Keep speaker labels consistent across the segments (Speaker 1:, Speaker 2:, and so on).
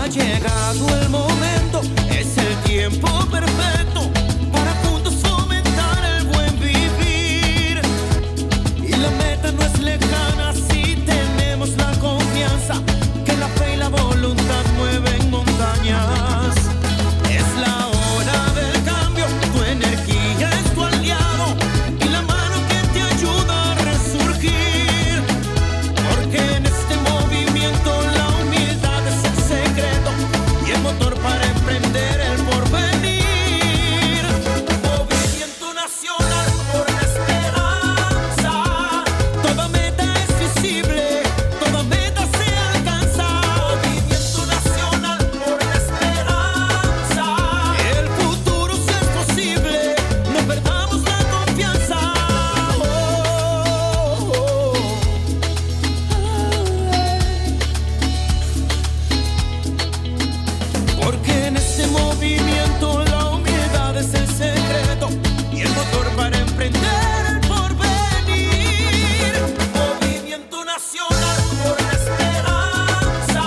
Speaker 1: llegado el momento, es el tiempo perfecto para juntos fomentar el buen vivir. Y la meta no es lejana si tenemos la confianza que la fe y la voluntad mueven montañas. Es la hora del cambio, tu energía es tu aliado y la mano que te ayuda a resurgir. Porque en este movimiento la humildad es el secreto y el motor para emprender el porvenir. Movimiento nacional por la esperanza. Toda meta es visible, toda meta se alcanza. Movimiento nacional por la esperanza. El futuro si es posible, no perdamos la confianza. Porque en este movimiento la humildad es el secreto y el motor para emprender el porvenir. Movimiento nacional por la esperanza.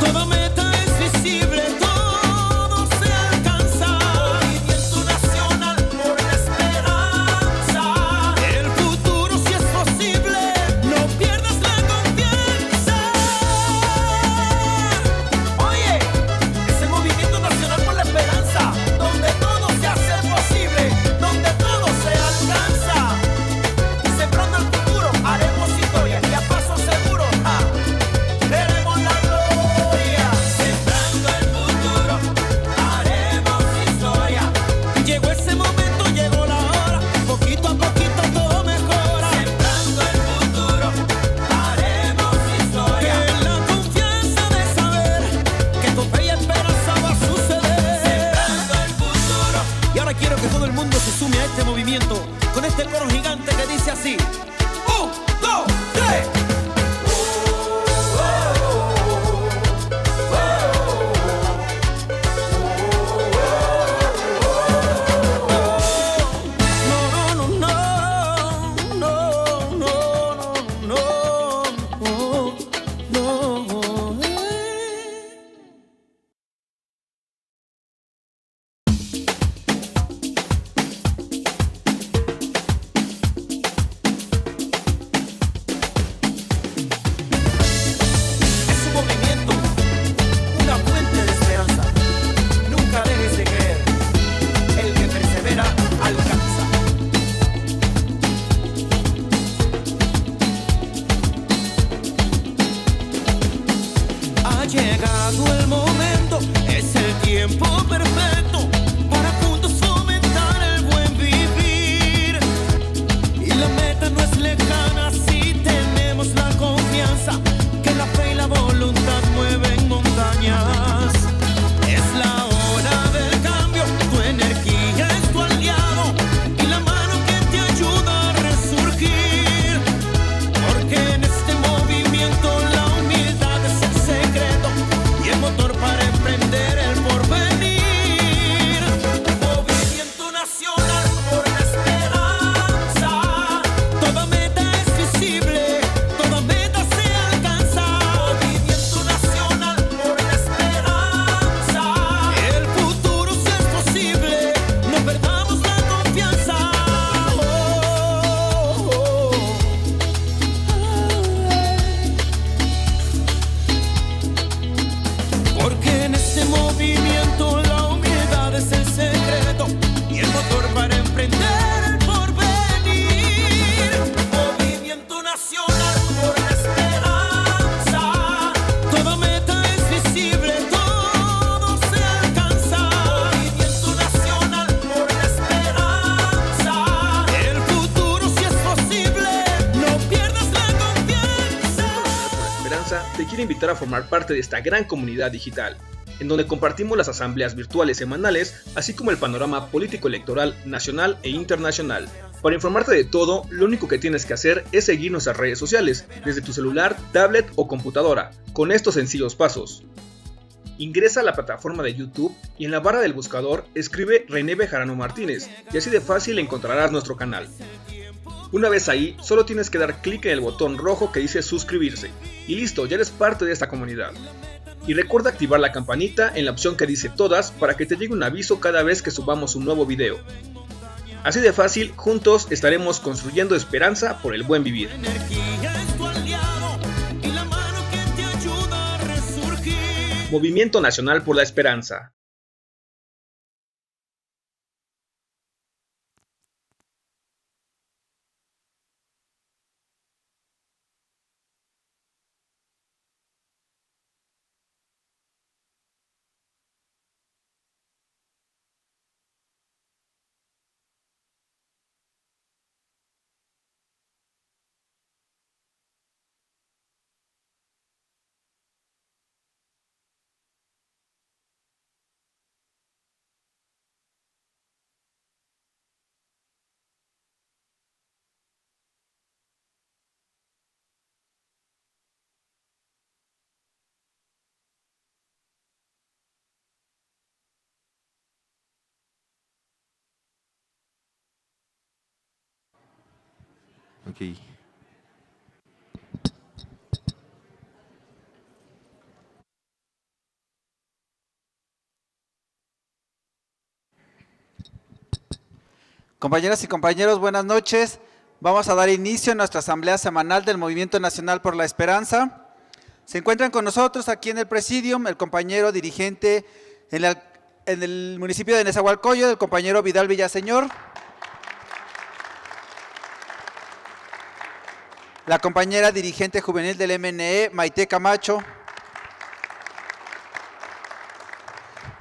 Speaker 1: Toda meta es visible, todo se alcanza. Movimiento nacional por la esperanza. El futuro si es posible, no pierdas la confianza. Oye, es el movimiento nacional por la esperanza, donde todo se hace posible, donde todo se alcanza. Sembrando el futuro, haremos historia y a paso seguro, veremos la gloria. Sembrando el futuro, haremos historia. Llegó ese momento, llegó la hora, poquito a poquito todo mejora. Sembrando el futuro, haremos historia. Que la confianza de saber que con fe y esperanza va a suceder. Sembrando el futuro. Y ahora quiero que todo el mundo se sume a este movimiento con este coro gigante que dice así: 1, 2, 3. Es un movimiento, una fuente de esperanza. Nunca dejes de creer. El que persevera alcanza. Ha llegado el momento, es el tiempo perfecto para juntos fomentar el buen vivir. Y la meta no es lejana si tenemos la confianza que la fe y la voluntad mueven montañas. Es la hora del cambio, tu energía es tu aliado y la mano que te ayuda a resurgir. Porque en este movimiento la humildad es el secreto y el motor para emprender el porvenir. Movimiento nacional por la esperanza. Toda meta es visible, toda meta se alcanza. Movimiento nacional por la esperanza. El futuro si es posible, no perdamos la confianza. Porque en este movimiento la humildad es el secreto y el motor para emprender el porvenir. Movimiento nacional por la esperanza. Toda meta es visible, todo se alcanza. Movimiento nacional por la esperanza. El futuro si es posible, no pierdas la confianza.
Speaker 2: Esperanza te quiere invitar a formar parte de esta gran comunidad digital, en donde compartimos las asambleas virtuales semanales, así como el panorama político-electoral nacional e internacional. Para informarte de todo, lo único que tienes que hacer es seguir nuestras redes sociales, desde tu celular, tablet o computadora, con estos sencillos pasos. Ingresa a la plataforma de YouTube y en la barra del buscador escribe René Bejarano Martínez y así de fácil encontrarás nuestro canal. Una vez ahí, solo tienes que dar clic en el botón rojo que dice suscribirse y listo, ya eres parte de esta comunidad. Y recuerda activar la campanita en la opción que dice todas para que te llegue un aviso cada vez que subamos un nuevo video. Así de fácil, juntos estaremos construyendo esperanza por el buen vivir. Movimiento Nacional por la Esperanza.
Speaker 3: Ok. Compañeras y compañeros, buenas noches. Vamos a dar inicio a nuestra asamblea semanal del Movimiento Nacional por la Esperanza. Se encuentran con nosotros aquí en el Presidium el compañero dirigente en el municipio de Nezahualcóyotl, el compañero Vidal Villaseñor. La compañera dirigente juvenil del MNE, Maite Camacho.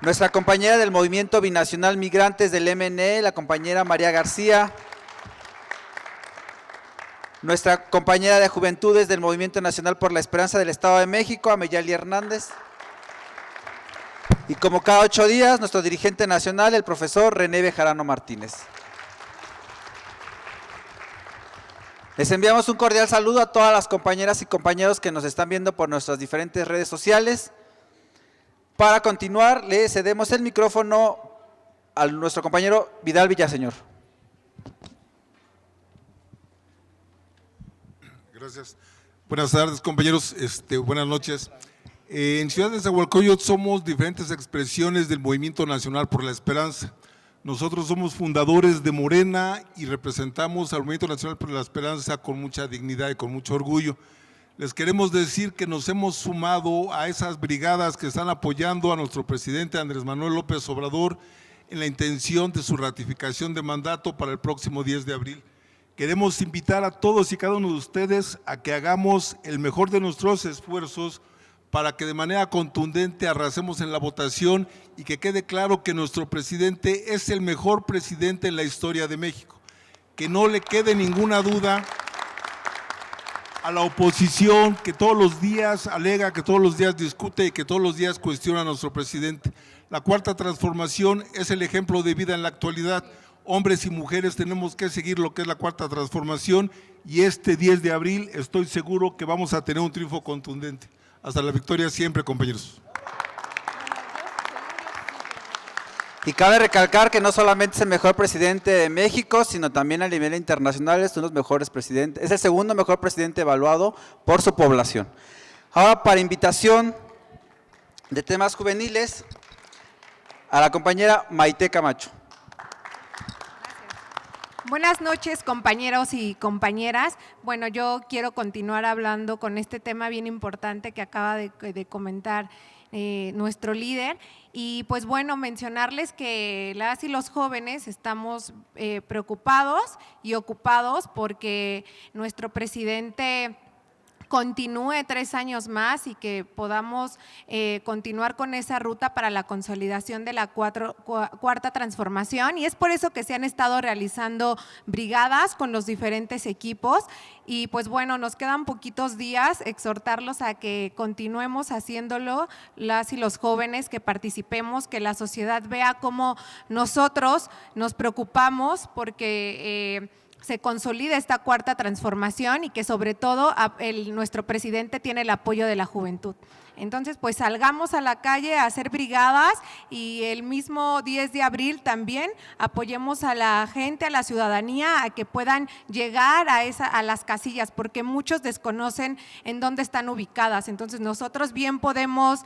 Speaker 3: Nuestra compañera del Movimiento Binacional Migrantes del MNE, la compañera María García. Nuestra compañera de Juventudes del Movimiento Nacional por la Esperanza del Estado de México, Ameyali Hernández. Y como cada 8 días, nuestro dirigente nacional, el profesor René Bejarano Martínez. Les enviamos un cordial saludo a todas las compañeras y compañeros que nos están viendo por nuestras diferentes redes sociales. Para continuar, le cedemos el micrófono a nuestro compañero Vidal Villaseñor.
Speaker 4: Gracias. Buenas tardes, compañeros. Buenas noches. En Ciudad de Nezahualcóyotl somos diferentes expresiones del Movimiento Nacional por la Esperanza. Nosotros somos fundadores de Morena y representamos al Movimiento Nacional por la Esperanza con mucha dignidad y con mucho orgullo. Les queremos decir que nos hemos sumado a esas brigadas que están apoyando a nuestro presidente Andrés Manuel López Obrador en la intención de su ratificación de mandato para el próximo 10 de abril. Queremos invitar a todos y cada uno de ustedes a que hagamos el mejor de nuestros esfuerzos para que de manera contundente arrasemos en la votación y que quede claro que nuestro presidente es el mejor presidente en la historia de México. Que no le quede ninguna duda a la oposición que todos los días alega, que todos los días discute y que todos los días cuestiona a nuestro presidente. La Cuarta Transformación es el ejemplo de vida en la actualidad. Hombres y mujeres tenemos que seguir lo que es la Cuarta Transformación y este 10 de abril estoy seguro que vamos a tener un triunfo contundente. Hasta la victoria siempre, compañeros.
Speaker 3: Y cabe recalcar que no solamente es el mejor presidente de México, sino también a nivel internacional es uno de los mejores presidentes, es el segundo mejor presidente evaluado por su población. Ahora, para invitación de temas juveniles, a la compañera Maite Camacho.
Speaker 5: Buenas noches, compañeros y compañeras. Bueno, yo quiero continuar hablando con este tema bien importante que acaba de comentar nuestro líder. Y pues bueno, mencionarles que las y los jóvenes estamos preocupados y ocupados porque nuestro presidente continúe 3 años más y que podamos continuar con esa ruta para la consolidación de la cuarta transformación, y es por eso que se han estado realizando brigadas con los diferentes equipos. Y pues bueno, nos quedan poquitos días, exhortarlos a que continuemos haciéndolo, las y los jóvenes, que participemos, que la sociedad vea cómo nosotros nos preocupamos porque se consolide esta cuarta transformación y que sobre todo nuestro presidente tiene el apoyo de la juventud. Entonces, pues salgamos a la calle a hacer brigadas y el mismo 10 de abril también apoyemos a la gente, a la ciudadanía, a que puedan llegar a las casillas, porque muchos desconocen en dónde están ubicadas. Entonces, nosotros bien podemos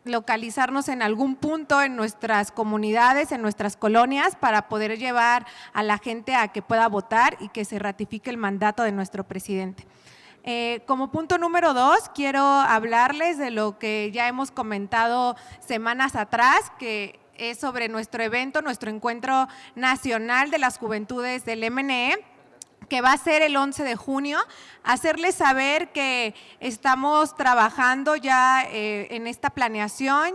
Speaker 5: localizarnos en algún punto en nuestras comunidades, en nuestras colonias, para poder llevar a la gente a que pueda votar y que se ratifique el mandato de nuestro presidente. Como punto número 2, quiero hablarles de lo que ya hemos comentado semanas atrás, que es sobre nuestro evento, nuestro encuentro nacional de las juventudes del MNE, que va a ser el 11 de junio, hacerles saber que estamos trabajando ya en esta planeación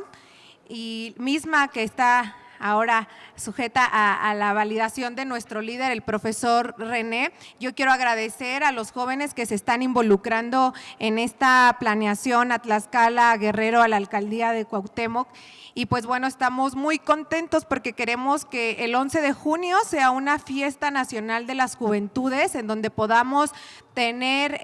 Speaker 5: y misma que está ahora sujeta a la validación de nuestro líder, el profesor René. Yo quiero agradecer a los jóvenes que se están involucrando en esta planeación, a Tlaxcala, a Guerrero, a la alcaldía de Cuauhtémoc. Y pues bueno, estamos muy contentos porque queremos que el 11 de junio sea una fiesta nacional de las juventudes en donde podamos tener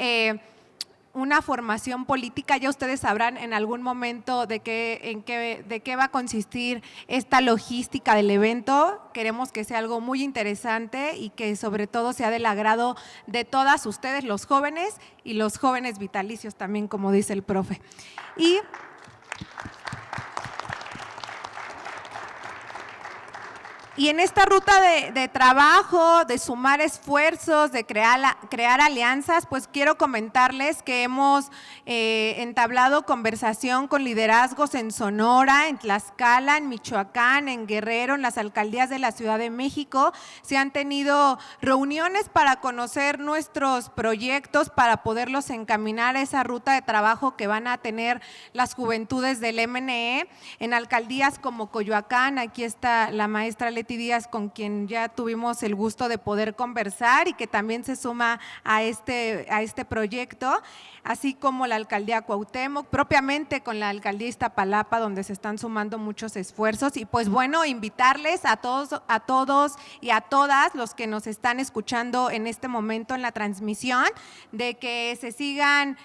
Speaker 5: una formación política. Ya ustedes sabrán en algún momento de qué va a consistir esta logística del evento. Queremos que sea algo muy interesante y que sobre todo sea del agrado de todas ustedes, los jóvenes y los jóvenes vitalicios también, como dice el profe. Y en esta ruta de trabajo, de sumar esfuerzos, de crear alianzas, pues quiero comentarles que hemos entablado conversación con liderazgos en Sonora, en Tlaxcala, en Michoacán, en Guerrero, en las alcaldías de la Ciudad de México. Se han tenido reuniones para conocer nuestros proyectos, para poderlos encaminar a esa ruta de trabajo que van a tener las juventudes del MNE. En alcaldías como Coyoacán, aquí está la maestra Leti Díaz, con quien ya tuvimos el gusto de poder conversar y que también se suma a este proyecto, así como la alcaldía Cuauhtémoc, propiamente con la alcaldía Iztapalapa, donde se están sumando muchos esfuerzos. Y pues bueno, invitarles a todos y a todas los que nos están escuchando en este momento en la transmisión, de que se sigan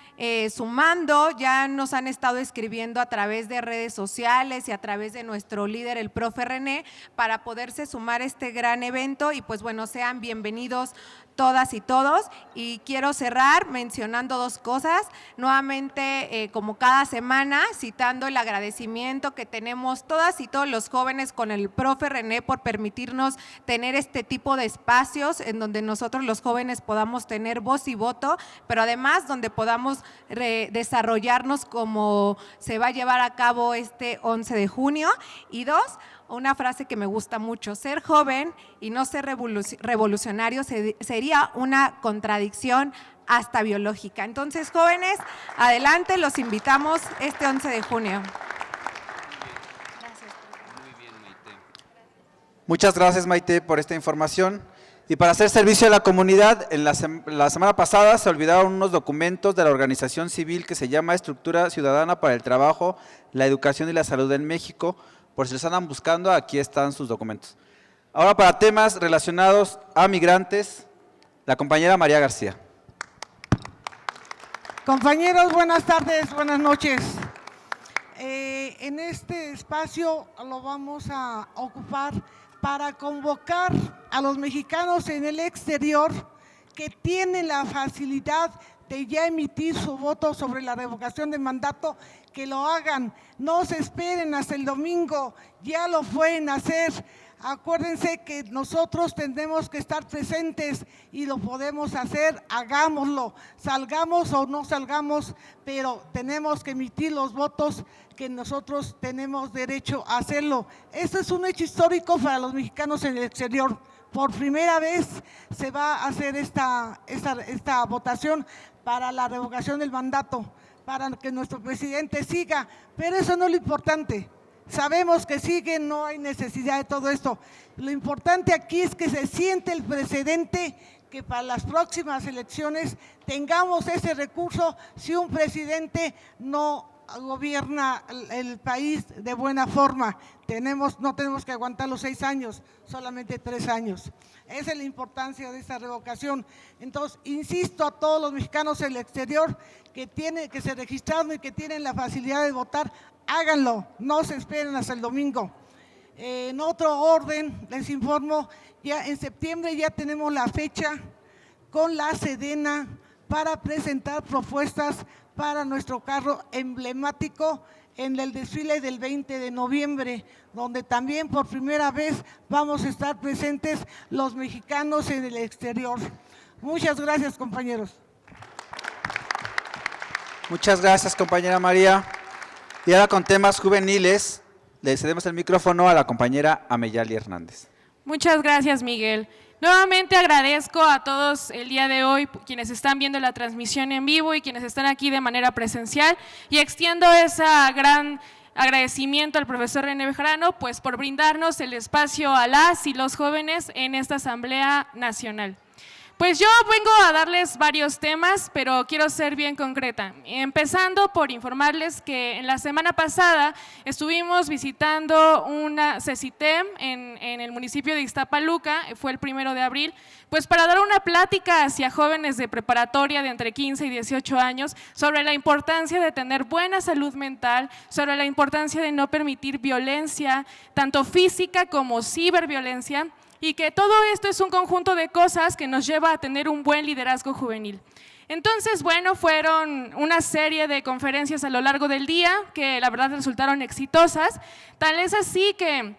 Speaker 5: sumando. Ya nos han estado escribiendo a través de redes sociales y a través de nuestro líder, el profe René, para poderse sumar a este gran evento. Y pues bueno, sean bienvenidos todas y todos. Y quiero cerrar mencionando dos cosas. Nuevamente, como cada semana, citando el agradecimiento que tenemos todas y todos los jóvenes con el profe René por permitirnos tener este tipo de espacios en donde nosotros los jóvenes podamos tener voz y voto, pero además donde podamos desarrollarnos como se va a llevar a cabo este 11 de junio. Y dos, una frase que me gusta mucho: ser joven y no ser revolucionario sería una contradicción hasta biológica. Entonces, jóvenes, adelante, los invitamos este 11 de junio.
Speaker 3: Gracias. Muy bien, Maite. Muchas gracias, Maite, por esta información. Y para hacer servicio a la comunidad, la semana pasada se olvidaron unos documentos de la organización civil que se llama Estructura Ciudadana para el Trabajo, la Educación y la Salud en México. Por si los andan buscando, aquí están sus documentos. Ahora, para temas relacionados a migrantes, la compañera María García.
Speaker 6: Compañeros, buenas tardes, buenas noches. En este espacio lo vamos a ocupar para convocar a los mexicanos en el exterior que tienen la facilidad de ya emitir su voto sobre la revocación de mandato, que lo hagan. No se esperen hasta el domingo, ya lo pueden hacer. Acuérdense que nosotros tenemos que estar presentes y lo podemos hacer, hagámoslo, salgamos o no salgamos, pero tenemos que emitir los votos que nosotros tenemos derecho a hacerlo. Esto es un hecho histórico para los mexicanos en el exterior. Por primera vez se va a hacer esta votación para la revocación del mandato, para que nuestro presidente siga, pero eso no es lo importante. Sabemos que sigue, no hay necesidad de todo esto. Lo importante aquí es que se siente el precedente, que para las próximas elecciones tengamos ese recurso si un presidente no gobierna el país de buena forma. No tenemos que aguantar los 6 años, solamente 3 años. Esa es la importancia de esta revocación. Entonces, insisto a todos los mexicanos en el exterior que se registraron y que tienen la facilidad de votar, háganlo, no se esperen hasta el domingo. En otro orden, les informo, ya en septiembre ya tenemos la fecha con la Sedena para presentar propuestas para nuestro carro emblemático en el desfile del 20 de noviembre, donde también por primera vez vamos a estar presentes los mexicanos en el exterior. Muchas gracias, compañeros.
Speaker 3: Muchas gracias, compañera María. Y ahora con temas juveniles, le cedemos el micrófono a la compañera Ameyali Hernández.
Speaker 7: Muchas gracias, Miguel. Nuevamente agradezco a todos el día de hoy, quienes están viendo la transmisión en vivo y quienes están aquí de manera presencial, y extiendo ese gran agradecimiento al profesor René Bejarano, pues por brindarnos el espacio a las y los jóvenes en esta Asamblea Nacional. Pues yo vengo a darles varios temas, pero quiero ser bien concreta. Empezando por informarles que en la semana pasada estuvimos visitando una CECITEM en el municipio de Ixtapaluca, fue el 1 de abril, pues para dar una plática hacia jóvenes de preparatoria de entre 15 y 18 años sobre la importancia de tener buena salud mental, sobre la importancia de no permitir violencia, tanto física como ciberviolencia, y que todo esto es un conjunto de cosas que nos lleva a tener un buen liderazgo juvenil. Entonces, bueno, fueron una serie de conferencias a lo largo del día que la verdad resultaron exitosas, tal es así que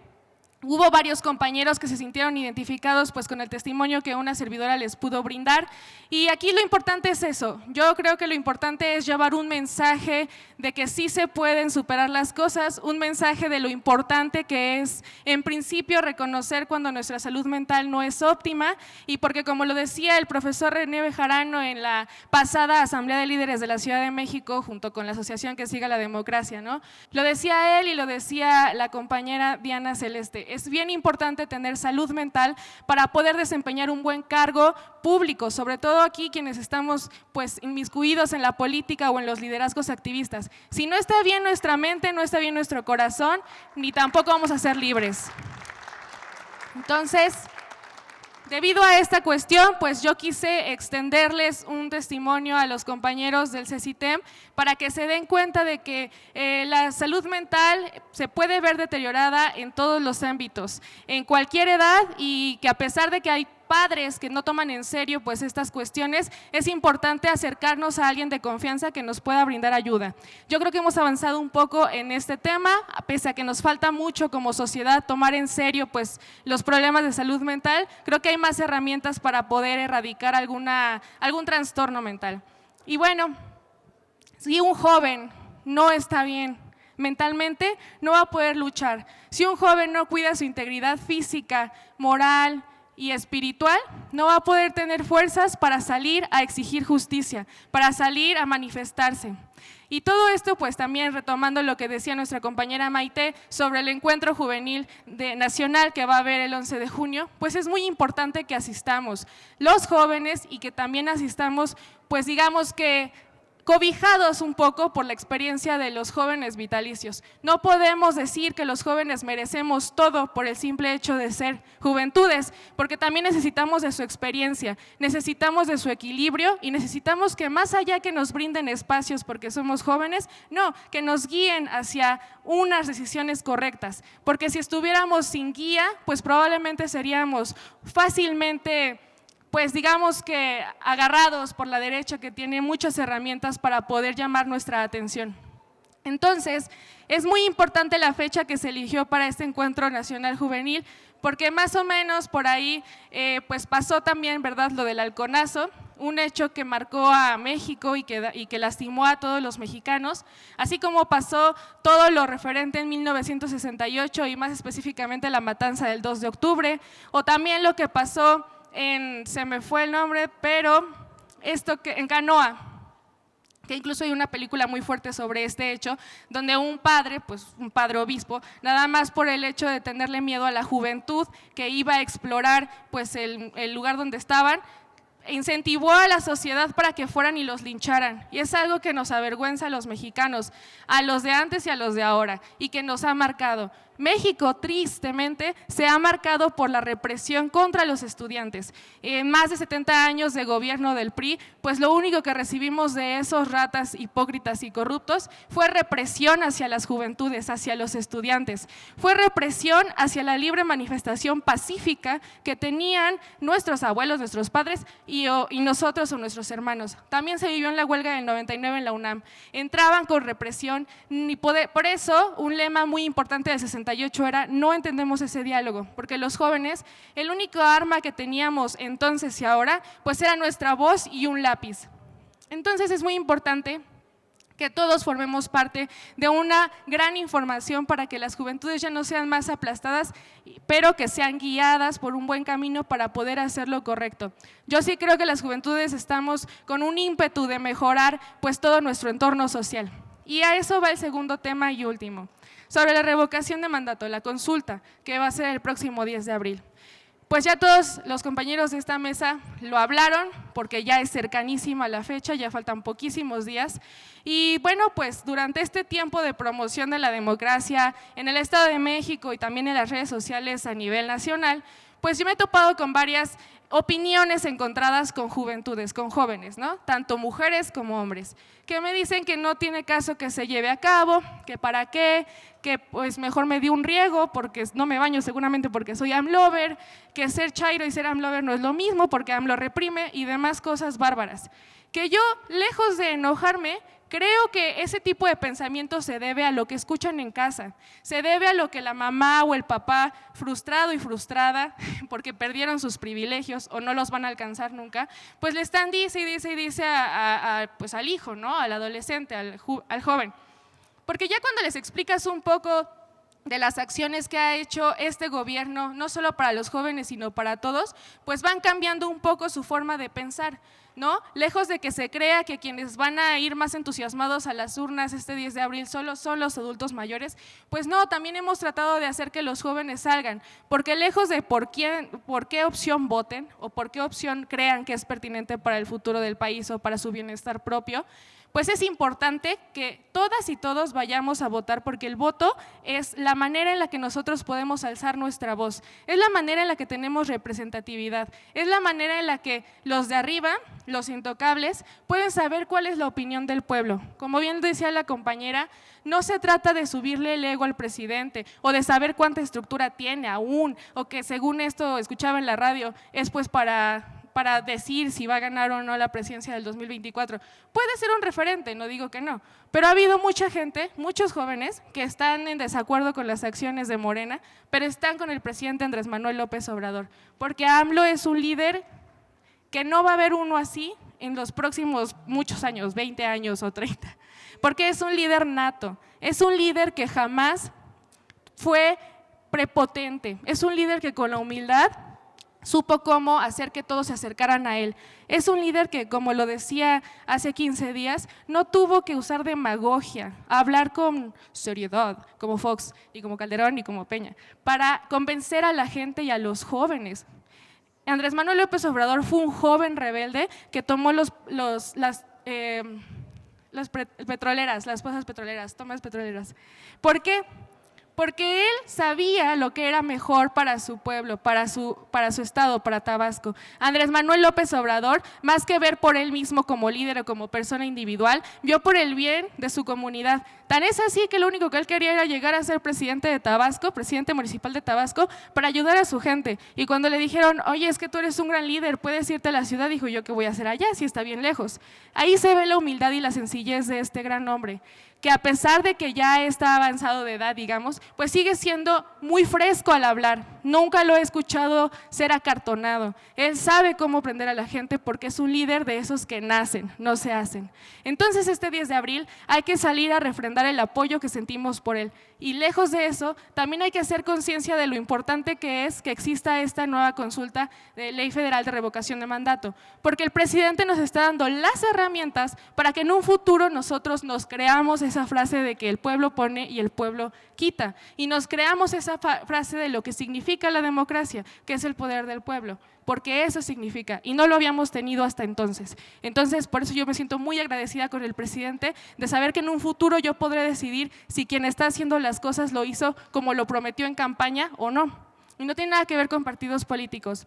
Speaker 7: hubo varios compañeros que se sintieron identificados pues con el testimonio que una servidora les pudo brindar, y aquí lo importante es eso. Yo creo que lo importante es llevar un mensaje de que sí se pueden superar las cosas, un mensaje de lo importante que es en principio reconocer cuando nuestra salud mental no es óptima, y porque como lo decía el profesor René Bejarano en la pasada Asamblea de Líderes de la Ciudad de México junto con la asociación Que Siga la Democracia, ¿no? Lo decía él y lo decía la compañera Diana Celeste. Es bien importante tener salud mental para poder desempeñar un buen cargo público, sobre todo aquí quienes estamos pues inmiscuidos en la política o en los liderazgos activistas. Si no está bien nuestra mente, no está bien nuestro corazón, ni tampoco vamos a ser libres. Entonces, debido a esta cuestión, pues yo quise extenderles un testimonio a los compañeros del CECITEM para que se den cuenta de que la salud mental se puede ver deteriorada en todos los ámbitos, en cualquier edad, y que a pesar de que hay padres que no toman en serio pues estas cuestiones, es importante acercarnos a alguien de confianza que nos pueda brindar ayuda. Yo creo que hemos avanzado un poco en este tema, pese a que nos falta mucho como sociedad tomar en serio pues los problemas de salud mental. Creo que hay más herramientas para poder erradicar algún trastorno mental. Y bueno, si un joven no está bien mentalmente, no va a poder luchar. Si un joven no cuida su integridad física, moral y espiritual, no va a poder tener fuerzas para salir a exigir justicia, para salir a manifestarse. Y todo esto pues también retomando lo que decía nuestra compañera Maite sobre el encuentro juvenil nacional que va a haber el 11 de junio, pues es muy importante que asistamos los jóvenes y que también asistamos pues digamos que cobijados un poco por la experiencia de los jóvenes vitalicios. No podemos decir que los jóvenes merecemos todo por el simple hecho de ser juventudes, porque también necesitamos de su experiencia, necesitamos de su equilibrio y necesitamos que más allá que nos brinden espacios porque somos jóvenes, no, que nos guíen hacia unas decisiones correctas, porque si estuviéramos sin guía, pues probablemente seríamos fácilmente pues digamos que agarrados por la derecha, que tiene muchas herramientas para poder llamar nuestra atención. Entonces, es muy importante la fecha que se eligió para este encuentro nacional juvenil, porque más o menos por ahí pues pasó también, ¿verdad?, lo del halconazo, un hecho que marcó a México y que lastimó a todos los mexicanos, así como pasó todo lo referente en 1968 y más específicamente la matanza del 2 de octubre, o también lo que pasó se me fue el nombre, pero en Canoa, que incluso hay una película muy fuerte sobre este hecho, donde un padre, pues un padre obispo, nada más por el hecho de tenerle miedo a la juventud que iba a explorar pues el lugar donde estaban, incentivó a la sociedad para que fueran y los lincharan. Y es algo que nos avergüenza a los mexicanos, a los de antes y a los de ahora, y que nos ha marcado. México, tristemente, se ha marcado por la represión contra los estudiantes. En más de 70 años de gobierno del PRI, pues lo único que recibimos de esos ratas hipócritas y corruptos fue represión hacia las juventudes, hacia los estudiantes. Fue represión hacia la libre manifestación pacífica que tenían nuestros abuelos, nuestros padres y nosotros o nuestros hermanos. También se vivió en la huelga del 99 en la UNAM. Entraban con represión y por eso un lema muy importante del 68 era: no entendemos ese diálogo, porque los jóvenes, el único arma que teníamos entonces y ahora, pues era nuestra voz y un lápiz. Entonces es muy importante que todos formemos parte de una gran información para que las juventudes ya no sean más aplastadas, pero que sean guiadas por un buen camino para poder hacer lo correcto. Yo sí creo que las juventudes estamos con un ímpetu de mejorar pues todo nuestro entorno social. Y a eso va el segundo tema y último, sobre la revocación de mandato, la consulta que va a ser el próximo 10 de abril. Pues ya todos los compañeros de esta mesa lo hablaron, porque ya es cercanísima la fecha, ya faltan poquísimos días. Y bueno, pues durante este tiempo de promoción de la democracia en el Estado de México y también en las redes sociales a nivel nacional, pues yo me he topado con varias opiniones encontradas con juventudes, con jóvenes, ¿no? Tanto mujeres como hombres, que me dicen que no tiene caso que se lleve a cabo, que para qué, que pues mejor me di un riego porque no me baño seguramente porque soy AMLover, que ser chairo y ser AMLover no es lo mismo porque AMLO reprime y demás cosas bárbaras. Que yo, lejos de enojarme, creo que ese tipo de pensamiento se debe a lo que escuchan en casa, se debe a lo que la mamá o el papá, frustrado y frustrada porque perdieron sus privilegios o no los van a alcanzar nunca, pues le están dice y dice y dice pues al hijo, ¿no? Al adolescente, al joven. Porque ya cuando les explicas un poco de las acciones que ha hecho este gobierno, no solo para los jóvenes, sino para todos, pues van cambiando un poco su forma de pensar, ¿no? Lejos de que se crea que quienes van a ir más entusiasmados a las urnas este 10 de abril solo son los adultos mayores, pues no, también hemos tratado de hacer que los jóvenes salgan, porque lejos de por qué opción voten o por qué opción crean que es pertinente para el futuro del país o para su bienestar propio, pues es importante que todas y todos vayamos a votar, porque el voto es la manera en la que nosotros podemos alzar nuestra voz, es la manera en la que tenemos representatividad, es la manera en la que los de arriba, los intocables, pueden saber cuál es la opinión del pueblo. Como bien decía la compañera, no se trata de subirle el ego al presidente o de saber cuánta estructura tiene aún, o que según esto escuchaba en la radio, es pues para decir si va a ganar o no la presidencia del 2024. Puede ser un referente, no digo que no, pero ha habido mucha gente, muchos jóvenes que están en desacuerdo con las acciones de Morena, pero están con el presidente Andrés Manuel López Obrador, porque AMLO es un líder que no va a haber uno así en los próximos muchos años, 20 años o 30, porque es un líder nato, es un líder que jamás fue prepotente, es un líder que con la humildad supo cómo hacer que todos se acercaran a él. Es un líder que, como lo decía hace 15 días, no tuvo que usar demagogia, hablar con seriedad, como Fox y como Calderón y como Peña, para convencer a la gente y a los jóvenes. Andrés Manuel López Obrador fue un joven rebelde que tomó las petroleras, las pozas petroleras, tomas petroleras. ¿Por qué? Porque él sabía lo que era mejor para su pueblo, para su estado, para Tabasco. Andrés Manuel López Obrador, más que ver por él mismo como líder o como persona individual, vio por el bien de su comunidad. Tan es así que lo único que él quería era llegar a ser presidente de Tabasco, presidente municipal de Tabasco, para ayudar a su gente. Y cuando le dijeron, oye, es que tú eres un gran líder, puedes irte a la ciudad, dijo, ¿yo qué voy a hacer allá si está bien lejos? Ahí se ve la humildad y la sencillez de este gran hombre, que a pesar de que ya está avanzado de edad, digamos, pues sigue siendo muy fresco al hablar. Nunca lo he escuchado ser acartonado. Él sabe cómo prender a la gente porque es un líder de esos que nacen, no se hacen. Entonces este 10 de abril hay que salir a refrendar el apoyo que sentimos por él. Y lejos de eso, también hay que hacer conciencia de lo importante que es que exista esta nueva consulta de Ley Federal de Revocación de Mandato, porque el presidente nos está dando las herramientas para que en un futuro nosotros nos creamos esa frase de que el pueblo pone y el pueblo quita, y nos creamos esa frase de lo que significa significa la democracia, que es el poder del pueblo, porque eso significa, y no lo habíamos tenido hasta entonces. Entonces, por eso yo me siento muy agradecida con el presidente de saber que en un futuro yo podré decidir si quien está haciendo las cosas lo hizo como lo prometió en campaña o no. Y no tiene nada que ver con partidos políticos.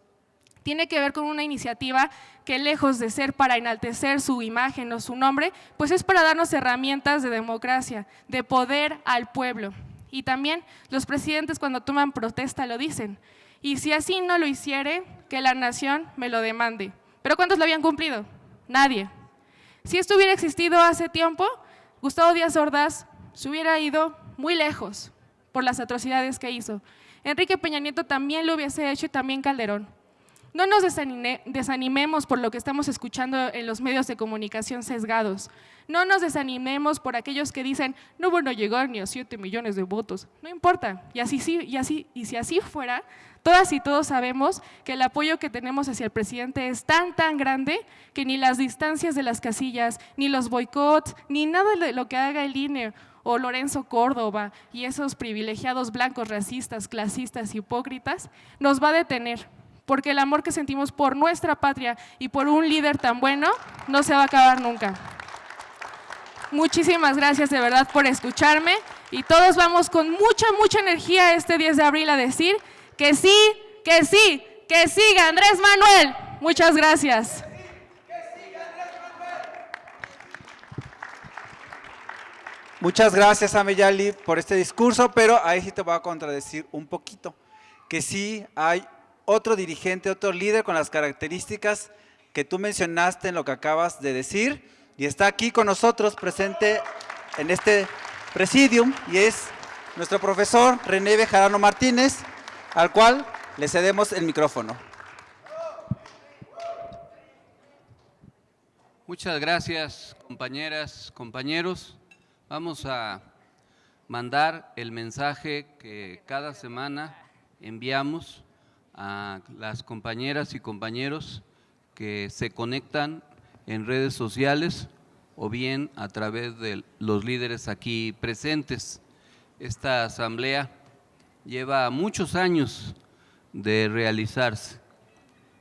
Speaker 7: Tiene que ver con una iniciativa que, lejos de ser para enaltecer su imagen o su nombre, pues es para darnos herramientas de democracia, de poder al pueblo. Y también los presidentes, cuando toman protesta, lo dicen. Y si así no lo hiciere, que la nación me lo demande. ¿Pero cuántos lo habían cumplido? Nadie. Si esto hubiera existido hace tiempo, Gustavo Díaz Ordaz se hubiera ido muy lejos por las atrocidades que hizo. Enrique Peña Nieto también lo hubiese hecho y también Calderón. No nos desanimemos por lo que estamos escuchando en los medios de comunicación sesgados. No nos desanimemos por aquellos que dicen, no van a llegar ni a 7 millones de votos. No importa, y si así fuera, todas y todos sabemos que el apoyo que tenemos hacia el presidente es tan grande que ni las distancias de las casillas, ni los boicots, ni nada de lo que haga el INE o Lorenzo Córdoba y esos privilegiados blancos racistas, clasistas, hipócritas, nos va a detener. Porque el amor que sentimos por nuestra patria y por un líder tan bueno no se va a acabar nunca. Muchísimas gracias de verdad por escucharme y todos vamos con mucha energía este 10 de abril a decir que sí, que sí, que siga Andrés Manuel. Muchas gracias.
Speaker 3: Muchas gracias, Ameyali, por este discurso, pero ahí sí te voy a contradecir un poquito, que sí hay otro dirigente, otro líder con las características que tú mencionaste en lo que acabas de decir y está aquí con nosotros presente en este presidium y es nuestro profesor René Bejarano Martínez, al cual le cedemos el micrófono.
Speaker 8: Muchas gracias, compañeras, compañeros. Vamos a mandar el mensaje que cada semana enviamos a las compañeras y compañeros que se conectan en redes sociales o bien a través de los líderes aquí presentes. Esta asamblea lleva muchos años de realizarse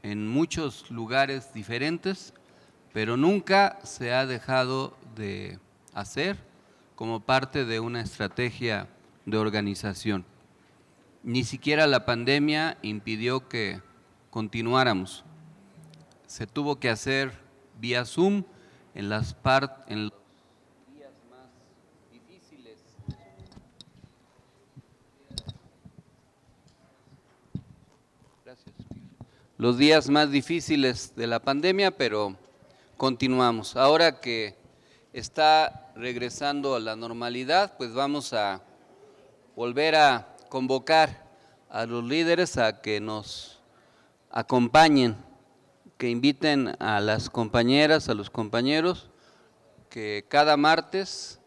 Speaker 8: en muchos lugares diferentes, pero nunca se ha dejado de hacer como parte de una estrategia de organización. Ni siquiera la pandemia impidió que continuáramos. Se tuvo que hacer vía Zoom en los días más difíciles. Gracias. Los días más difíciles de la pandemia, pero continuamos. Ahora que está regresando a la normalidad, pues vamos a volver a convocar a los líderes a que nos acompañen, que inviten a las compañeras, a los compañeros, que cada martes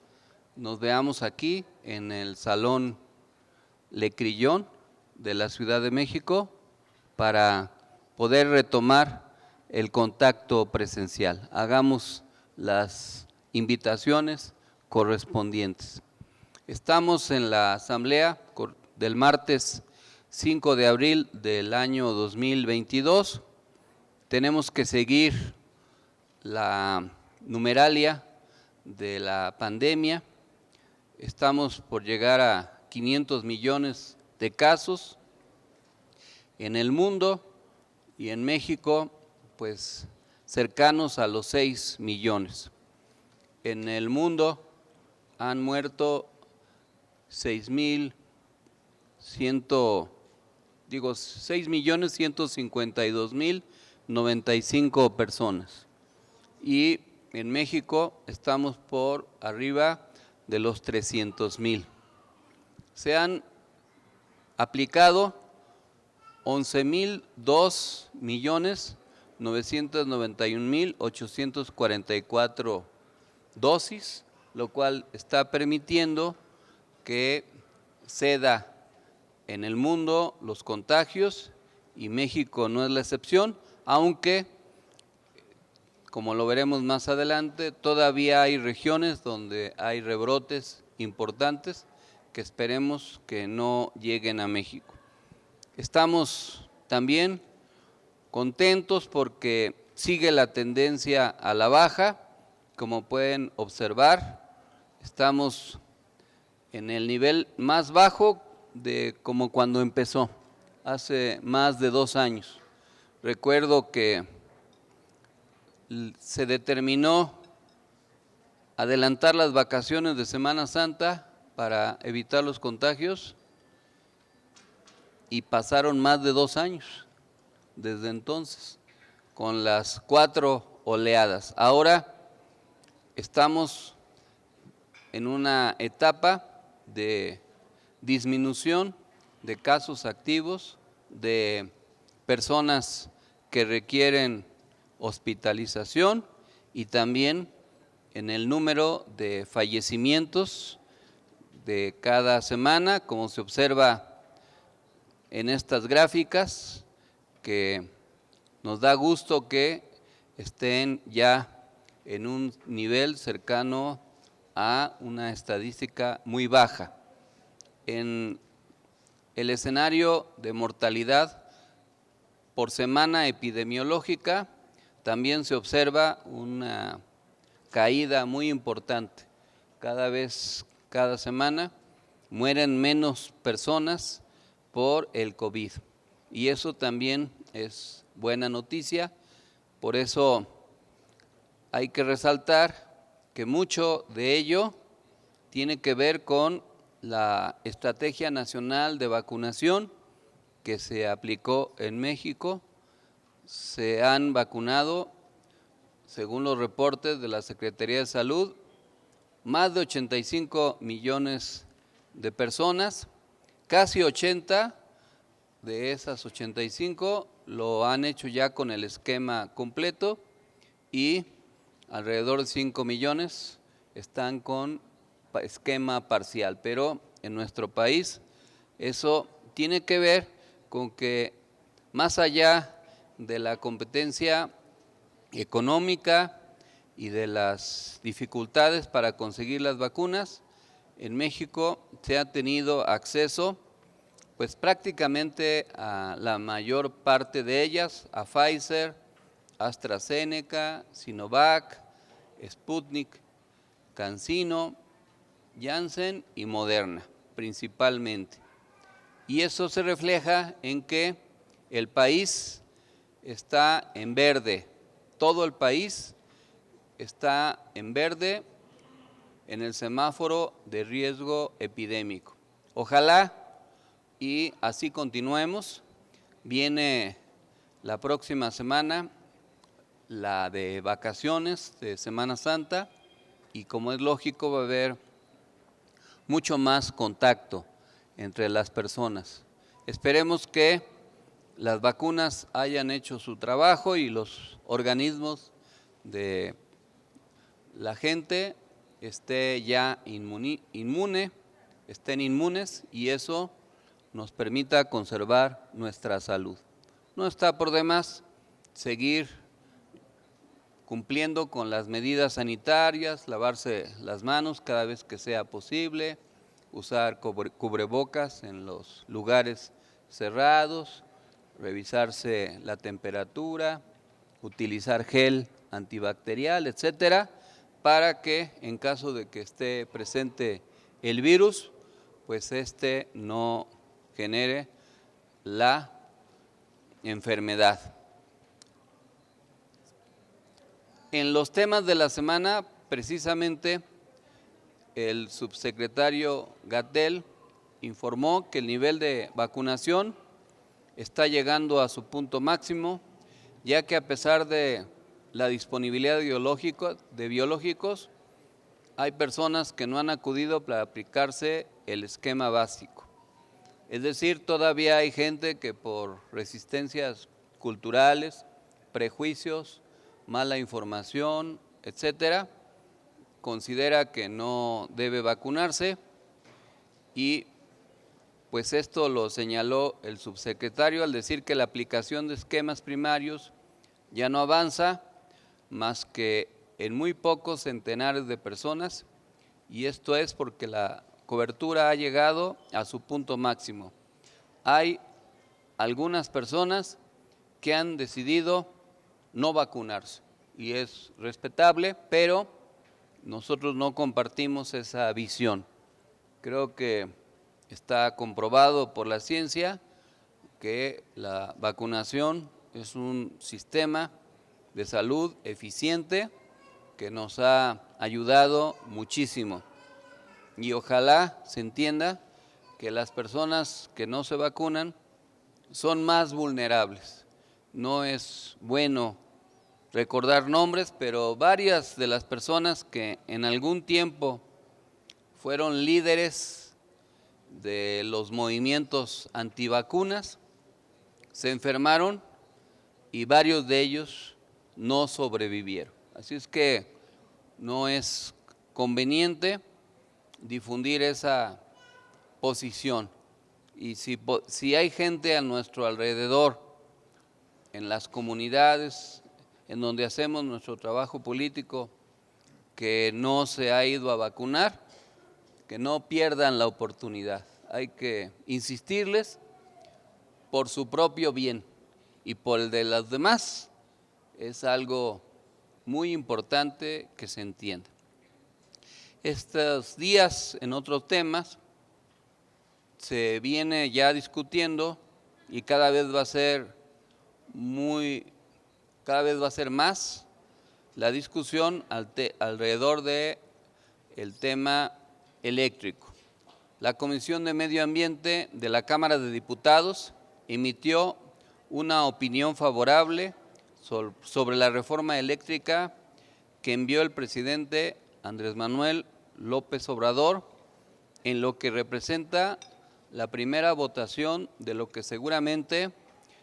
Speaker 8: nos veamos aquí en el Salón Le Crillon de la Ciudad de México para poder retomar el contacto presencial. Hagamos las invitaciones correspondientes. Estamos en la asamblea del martes 5 de abril del año 2022. Tenemos que seguir la numeralia de la pandemia. Estamos por llegar a 500 millones de casos en el mundo y en México, pues cercanos a los 6 millones. En el mundo han muerto 6.152.095 personas y en México estamos por arriba de los 300,000. Se han aplicado 11.002.991.844 dosis, lo cual está permitiendo que ceda en el mundo los contagios y México no es la excepción, aunque, como lo veremos más adelante, todavía hay regiones donde hay rebrotes importantes que esperemos que no lleguen a México. Estamos también contentos porque sigue la tendencia a la baja, como pueden observar, estamos en el nivel más bajo de como cuando empezó, hace más de 2 años. Recuerdo que se determinó adelantar las vacaciones de Semana Santa para evitar los contagios y pasaron más de 2 años desde entonces, con las 4 oleadas. Ahora estamos en una etapa de disminución de casos activos, de personas que requieren hospitalización y también en el número de fallecimientos de cada semana, como se observa en estas gráficas, que nos da gusto que estén ya en un nivel cercano a una estadística muy baja. En el escenario de mortalidad por semana epidemiológica también se observa una caída muy importante. Cada semana mueren menos personas por el COVID y eso también es buena noticia. Por eso hay que resaltar que mucho de ello tiene que ver con la Estrategia Nacional de Vacunación que se aplicó en México. Se han vacunado, según los reportes de la Secretaría de Salud, más de 85 millones de personas, casi 80 de esas 85 lo han hecho ya con el esquema completo y alrededor de 5 millones están con esquema parcial, pero en nuestro país eso tiene que ver con que más allá de la competencia económica y de las dificultades para conseguir las vacunas, en México se ha tenido acceso pues prácticamente a la mayor parte de ellas, a Pfizer, AstraZeneca, Sinovac, Sputnik, CanSino, Janssen y Moderna principalmente. Y eso se refleja en que el país está en verde, todo el país está en verde en el semáforo de riesgo epidémico. Ojalá y así continuemos. Viene la próxima semana la de vacaciones de Semana Santa y como es lógico va a haber mucho más contacto entre las personas. Esperemos que las vacunas hayan hecho su trabajo y los organismos de la gente estén inmunes y eso nos permita conservar nuestra salud. No está por demás seguir cumpliendo con las medidas sanitarias, lavarse las manos cada vez que sea posible, usar cubrebocas en los lugares cerrados, revisarse la temperatura, utilizar gel antibacterial, etcétera, para que en caso de que esté presente el virus, pues este no genere la enfermedad. En los temas de la semana, precisamente, el subsecretario Gatell informó que el nivel de vacunación está llegando a su punto máximo, ya que a pesar de la disponibilidad de biológicos, hay personas que no han acudido para aplicarse el esquema básico. Es decir, todavía hay gente que por resistencias culturales, prejuicios, mala información, etcétera, considera que no debe vacunarse y pues esto lo señaló el subsecretario al decir que la aplicación de esquemas primarios ya no avanza más que en muy pocos centenares de personas y esto es porque la cobertura ha llegado a su punto máximo. Hay algunas personas que han decidido no vacunarse y es respetable, pero nosotros no compartimos esa visión. Creo que está comprobado por la ciencia que la vacunación es un sistema de salud eficiente que nos ha ayudado muchísimo. Y ojalá se entienda que las personas que no se vacunan son más vulnerables. No es bueno recordar nombres, pero varias de las personas que en algún tiempo fueron líderes de los movimientos antivacunas se enfermaron y varios de ellos no sobrevivieron. Así es que no es conveniente difundir esa posición. Y si hay gente a nuestro alrededor, en las comunidades en donde hacemos nuestro trabajo político, que no se ha ido a vacunar, que no pierdan la oportunidad. Hay que insistirles por su propio bien y por el de los demás. Es algo muy importante que se entienda. Estos días, en otros temas, se viene ya discutiendo y cada vez va a ser más la discusión alrededor del tema eléctrico. La Comisión de Medio Ambiente de la Cámara de Diputados emitió una opinión favorable sobre la reforma eléctrica que envió el presidente Andrés Manuel López Obrador, en lo que representa la primera votación de lo que seguramente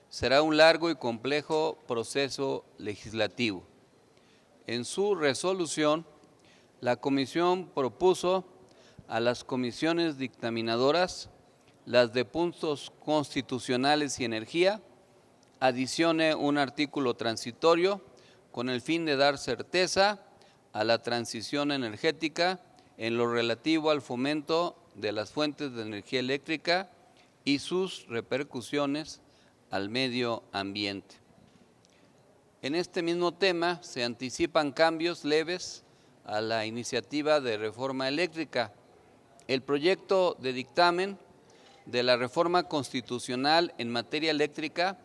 Speaker 8: será un largo y complejo proceso legislativo. En su resolución, la comisión propuso a las comisiones dictaminadoras, las de puntos constitucionales y energía, adicione un artículo transitorio con el fin de dar certeza a la transición energética en lo relativo al fomento de las fuentes de energía eléctrica y sus repercusiones al medio ambiente. En este mismo tema se anticipan cambios leves a la iniciativa de reforma eléctrica. El proyecto de dictamen de la reforma constitucional en materia eléctrica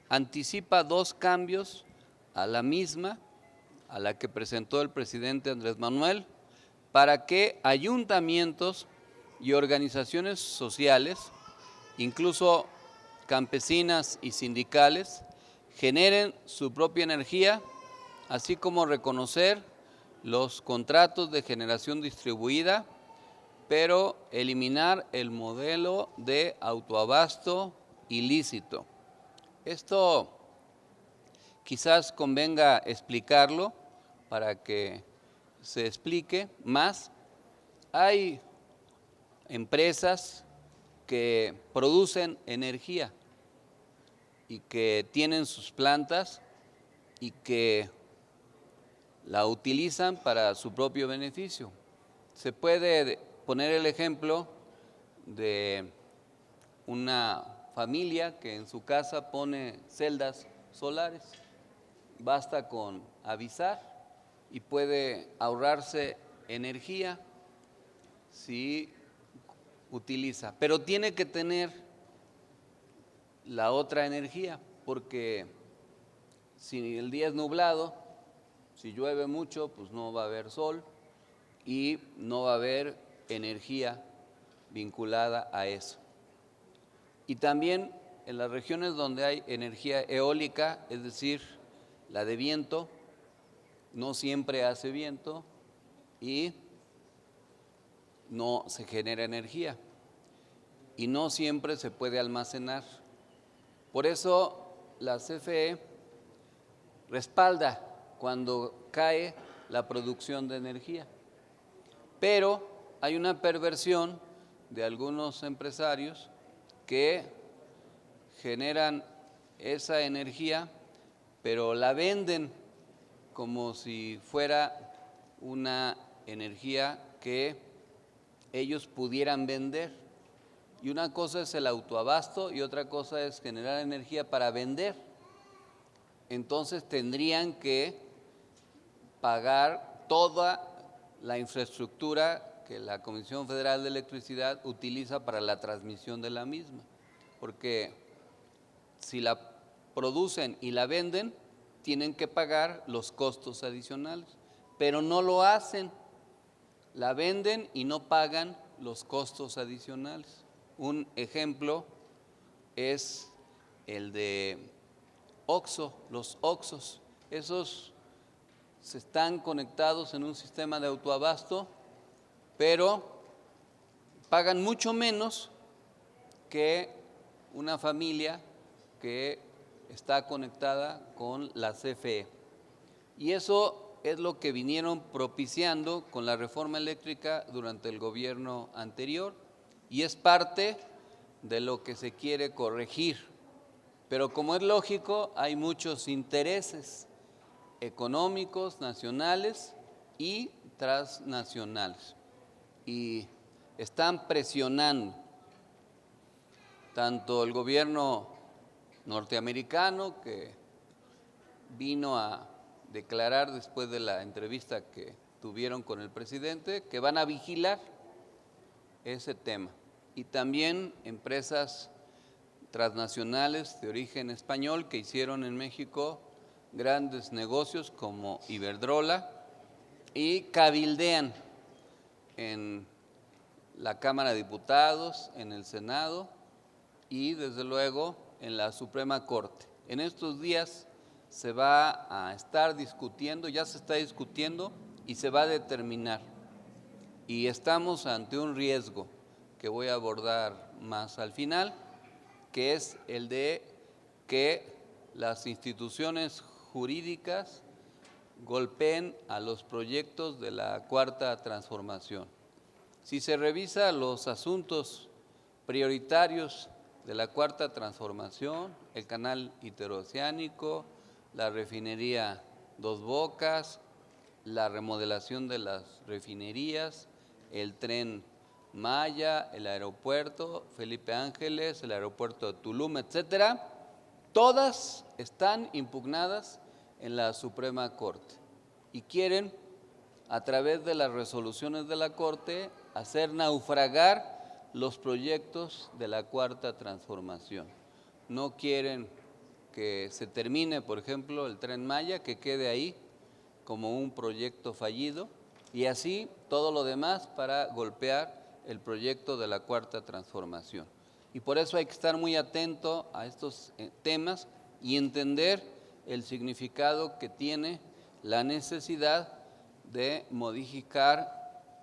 Speaker 8: anticipa 2 cambios a la misma, a la que presentó el presidente Andrés Manuel, para que ayuntamientos y organizaciones sociales, incluso campesinas y sindicales, generen su propia energía, así como reconocer los contratos de generación distribuida, pero eliminar el modelo de autoabasto ilícito. Esto quizás convenga explicarlo para que se explique más. Hay empresas que producen energía y que tienen sus plantas y que la utilizan para su propio beneficio. Se puede poner el ejemplo de una familia que en su casa pone celdas solares. Basta con avisar y puede ahorrarse energía si utiliza, pero tiene que tener la otra energía, porque si el día es nublado, si llueve mucho, pues no va a haber sol y no va a haber energía vinculada a eso. Y también en las regiones donde hay energía eólica, es decir, la de viento, no siempre hace viento y no se genera energía y no siempre se puede almacenar. Por eso la CFE respalda cuando cae la producción de energía. Pero hay una perversión de algunos empresarios que generan esa energía, pero la venden como si fuera una energía que ellos pudieran vender. Y una cosa es el autoabasto y otra cosa es generar energía para vender. Entonces tendrían que pagar toda la infraestructura que la Comisión Federal de Electricidad utiliza para la transmisión de la misma, porque si la producen y la venden, tienen que pagar los costos adicionales, pero no lo hacen, la venden y no pagan los costos adicionales. Un ejemplo es el de OXXO, los OXXOs, esos se están conectados en un sistema de autoabasto, pero pagan mucho menos que una familia que está conectada con la CFE. Y eso es lo que vinieron propiciando con la reforma eléctrica durante el gobierno anterior y es parte de lo que se quiere corregir. Pero como es lógico, hay muchos intereses económicos, nacionales y transnacionales. Y están presionando tanto el gobierno norteamericano, que vino a declarar después de la entrevista que tuvieron con el presidente, que van a vigilar ese tema. Y también empresas transnacionales de origen español que hicieron en México grandes negocios como Iberdrola y cabildean en la Cámara de Diputados, en el Senado y desde luego en la Suprema Corte. En estos días se va a estar discutiendo, ya se está discutiendo y se va a determinar. Y estamos ante un riesgo que voy a abordar más al final, que es el de que las instituciones jurídicas golpeen a los proyectos de la Cuarta Transformación. Si se revisa los asuntos prioritarios de la Cuarta Transformación, el canal interoceánico, la refinería Dos Bocas, la remodelación de las refinerías, el Tren Maya, el aeropuerto Felipe Ángeles, el aeropuerto de Tulum, etcétera, todas están impugnadas en la Suprema Corte y quieren, a través de las resoluciones de la Corte, hacer naufragar los proyectos de la Cuarta Transformación. No quieren que se termine, por ejemplo, el Tren Maya, que quede ahí como un proyecto fallido, y así todo lo demás para golpear el proyecto de la Cuarta Transformación. Y por eso hay que estar muy atento a estos temas y entender el significado que tiene la necesidad de modificar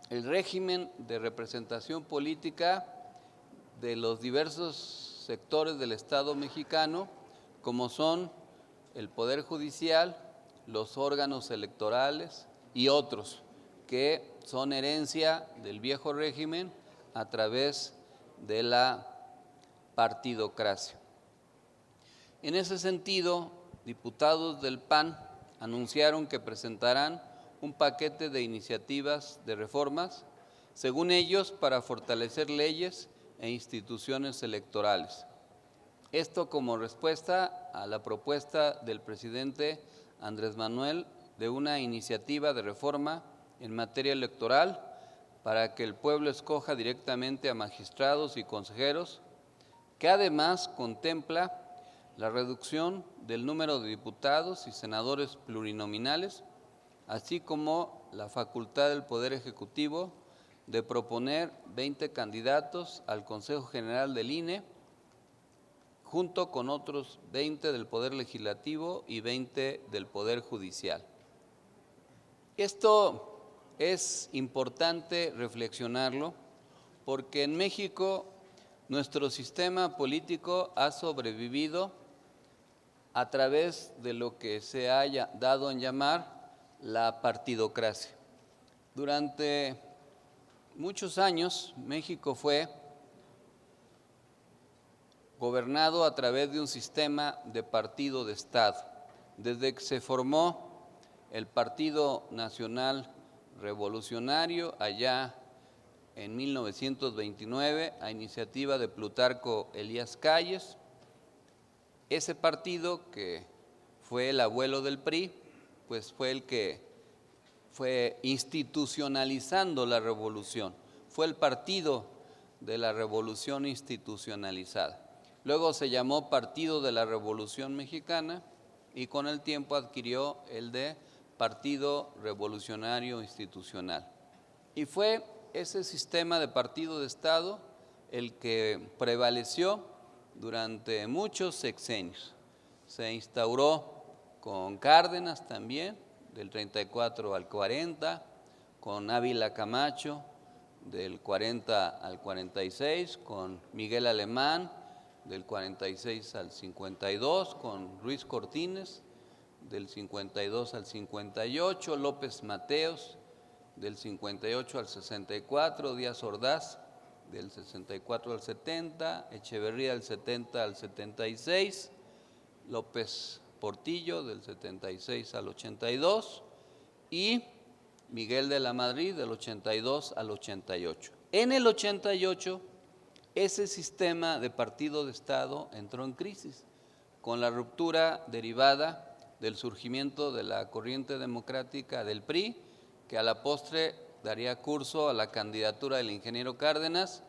Speaker 8: el régimen de representación política de los diversos sectores del Estado mexicano, como son el Poder Judicial, los órganos electorales y otros, que son herencia del viejo régimen a través de la partidocracia. En ese sentido, diputados del PAN anunciaron que presentarán un paquete de iniciativas de reformas, según ellos, para fortalecer leyes e instituciones electorales. Esto como respuesta a la propuesta del presidente Andrés Manuel de una iniciativa de reforma en materia electoral para que el pueblo escoja directamente a magistrados y consejeros, que además contempla la reducción del número de diputados y senadores plurinominales, así como la facultad del Poder Ejecutivo de proponer 20 candidatos al Consejo General del INE, junto con otros 20 del Poder Legislativo y 20 del Poder Judicial. Esto es importante reflexionarlo porque en México nuestro sistema político ha sobrevivido a través de lo que se haya dado en llamar la partidocracia. Durante muchos años México fue gobernado a través de un sistema de partido de Estado. Desde que se formó el Partido Nacional Revolucionario allá en 1929 a iniciativa de Plutarco Elías Calles. Ese partido, que fue el abuelo del PRI, pues fue el que fue institucionalizando la revolución. Fue el partido de la revolución institucionalizada. Luego se llamó Partido de la Revolución Mexicana y con el tiempo adquirió el de Partido Revolucionario Institucional. Y fue ese sistema de partido de Estado el que prevaleció durante muchos sexenios. Se instauró con Cárdenas también, del 34 al 40, con Ávila Camacho, del 40 al 46, con Miguel Alemán, del 46 al 52, con Ruiz Cortines, del 52 al 58, López Mateos, del 58 al 64, Díaz Ordaz, del 64 al 70, Echeverría del 70 al 76, López Portillo del 76 al 82 y Miguel de la Madrid del 82 al 88. En el 88, ese sistema de partido de Estado entró en crisis con la ruptura derivada del surgimiento de la corriente democrática del PRI, que a la postre daría curso a la candidatura del ingeniero Cárdenas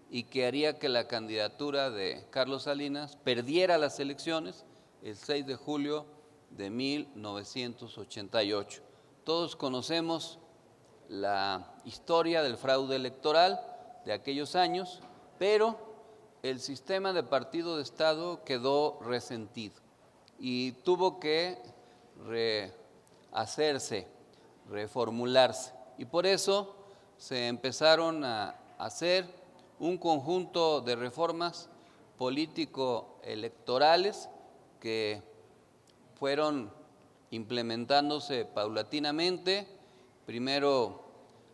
Speaker 8: y que haría que la candidatura de Carlos Salinas perdiera las elecciones el 6 de julio de 1988. Todos conocemos la historia del fraude electoral de aquellos años, pero el sistema de partido de Estado quedó resentido y tuvo que rehacerse, reformularse. Y por eso se empezaron a hacer un conjunto de reformas político-electorales que fueron implementándose paulatinamente. Primero,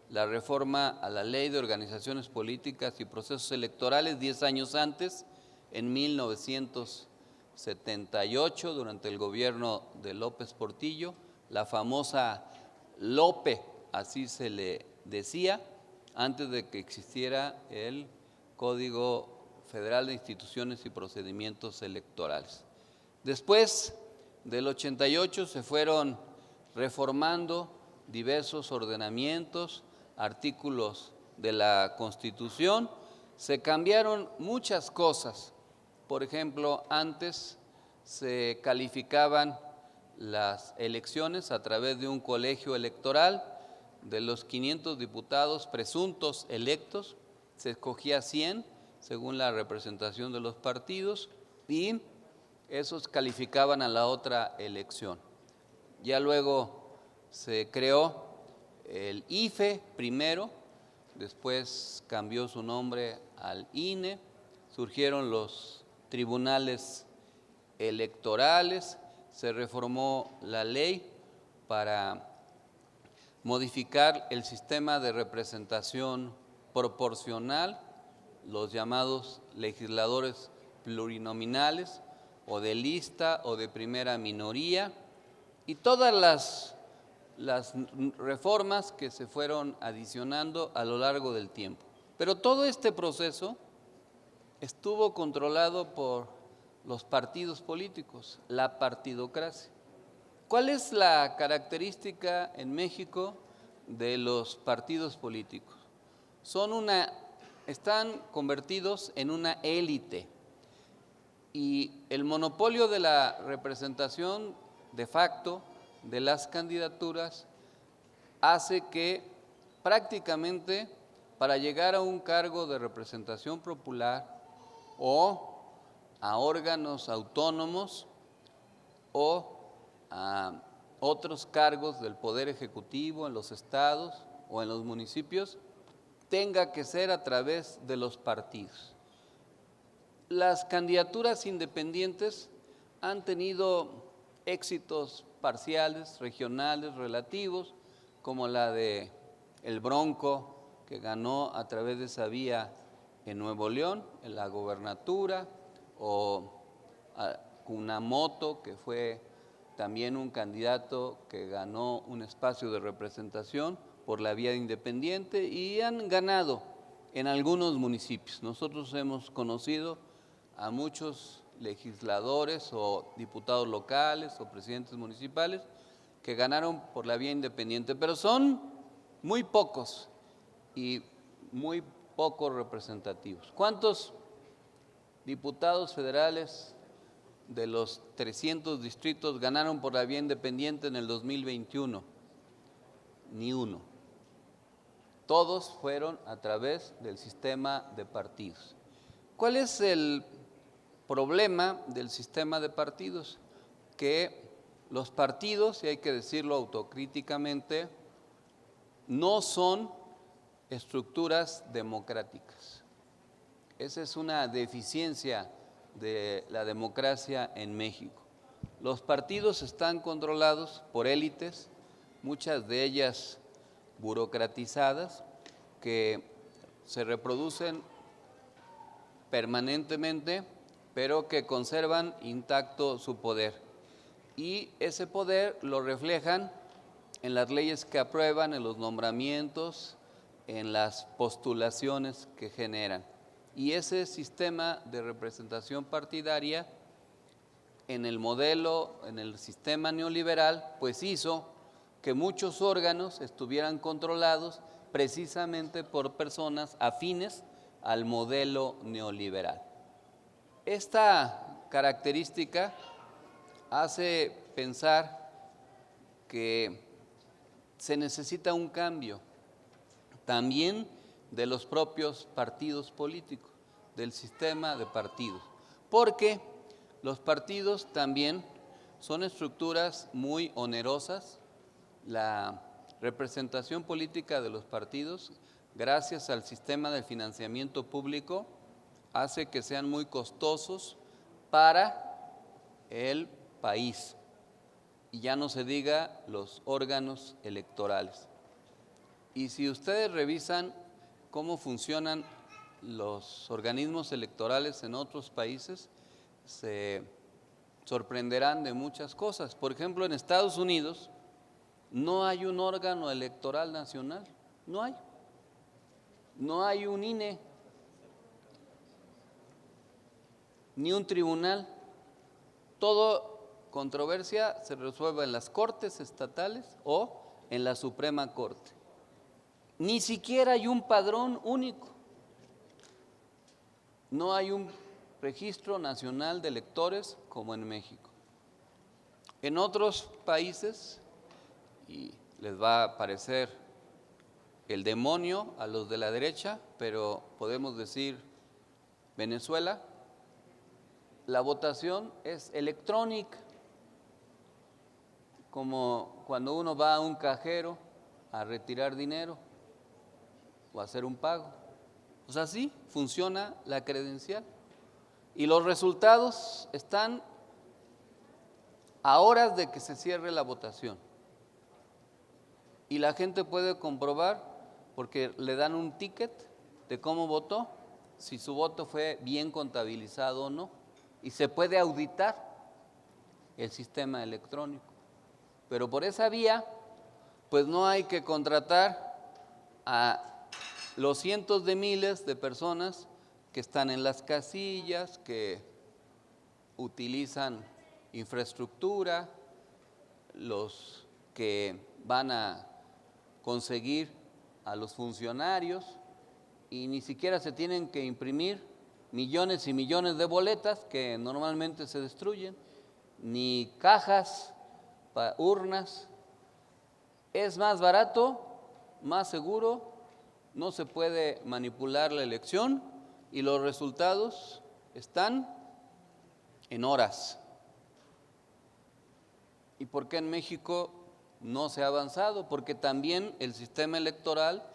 Speaker 8: la reforma a la Ley de Organizaciones Políticas y Procesos Electorales 10 años antes, en 1978, durante el gobierno de López Portillo, la famosa LOPE, así se le decía, antes de que existiera el Código Federal de Instituciones y Procedimientos Electorales. Después del 88 se fueron reformando diversos ordenamientos, artículos de la Constitución, se cambiaron muchas cosas. Por ejemplo, antes se calificaban las elecciones a través de un colegio electoral. De los 500 diputados presuntos electos, se escogía 100 según la representación de los partidos y esos calificaban a la otra elección. Ya luego se creó el IFE primero, después cambió su nombre al INE, surgieron los tribunales electorales, se reformó la ley para modificar el sistema de representación proporcional, los llamados legisladores plurinominales, o de lista o de primera minoría, y todas las reformas que se fueron adicionando a lo largo del tiempo. Pero todo este proceso estuvo controlado por los partidos políticos, la partidocracia. ¿Cuál es la característica en México de los partidos políticos? Están convertidos en una élite y el monopolio de la representación de facto de las candidaturas hace que prácticamente para llegar a un cargo de representación popular o a órganos autónomos o a otros cargos del Poder Ejecutivo en los estados o en los municipios, tenga que ser a través de los partidos. Las candidaturas independientes han tenido éxitos parciales, regionales, relativos, como la de El Bronco, que ganó a través de esa vía en Nuevo León, en la gobernatura, o Kunamoto, que fue también un candidato que ganó un espacio de representación por la vía independiente, y han ganado en algunos municipios. Nosotros hemos conocido a muchos legisladores o diputados locales o presidentes municipales que ganaron por la vía independiente, pero son muy pocos y muy poco representativos. ¿Cuántos diputados federales de los 300 distritos ganaron por la vía independiente en el 2021? Ni uno. Todos fueron a través del sistema de partidos. ¿Cuál es el problema del sistema de partidos? Que los partidos, y hay que decirlo autocríticamente, no son estructuras democráticas. Esa es una deficiencia de la democracia en México. Los partidos están controlados por élites, muchas de ellas burocratizadas, que se reproducen permanentemente, pero que conservan intacto su poder. Y ese poder lo reflejan en las leyes que aprueban, en los nombramientos, en las postulaciones que generan. Y ese sistema de representación partidaria, en el modelo, en el sistema neoliberal, pues hizo que muchos órganos estuvieran controlados precisamente por personas afines al modelo neoliberal. Esta característica hace pensar que se necesita un cambio también de los propios partidos políticos, del sistema de partidos, porque los partidos también son estructuras muy onerosas. La representación política de los partidos, gracias al sistema de financiamiento público, hace que sean muy costosos para el país. Y ya no se diga los órganos electorales. Y si ustedes revisan cómo funcionan los organismos electorales en otros países, se sorprenderán de muchas cosas. Por ejemplo, en Estados Unidos no hay un órgano electoral nacional, no hay. No hay un INE, ni un tribunal. Todo controversia se resuelve en las cortes estatales o en la Suprema Corte. Ni siquiera hay un padrón único. No hay un registro nacional de electores como en México. En otros países, y les va a parecer el demonio a los de la derecha, pero podemos decir Venezuela, la votación es electrónica, como cuando uno va a un cajero a retirar dinero o a hacer un pago. Pues así funciona la credencial. Y los resultados están a horas de que se cierre la votación. Y la gente puede comprobar, porque le dan un ticket de cómo votó, si su voto fue bien contabilizado o no. Y se puede auditar el sistema electrónico. Pero por esa vía, pues no hay que contratar a los cientos de miles de personas que están en las casillas, que utilizan infraestructura, los que van a conseguir a los funcionarios, y ni siquiera se tienen que imprimir millones y millones de boletas que normalmente se destruyen, ni cajas, urnas. Es más barato, más seguro, no se puede manipular la elección y los resultados están en horas. ¿Y por qué en México no se ha avanzado? Porque también el sistema electoral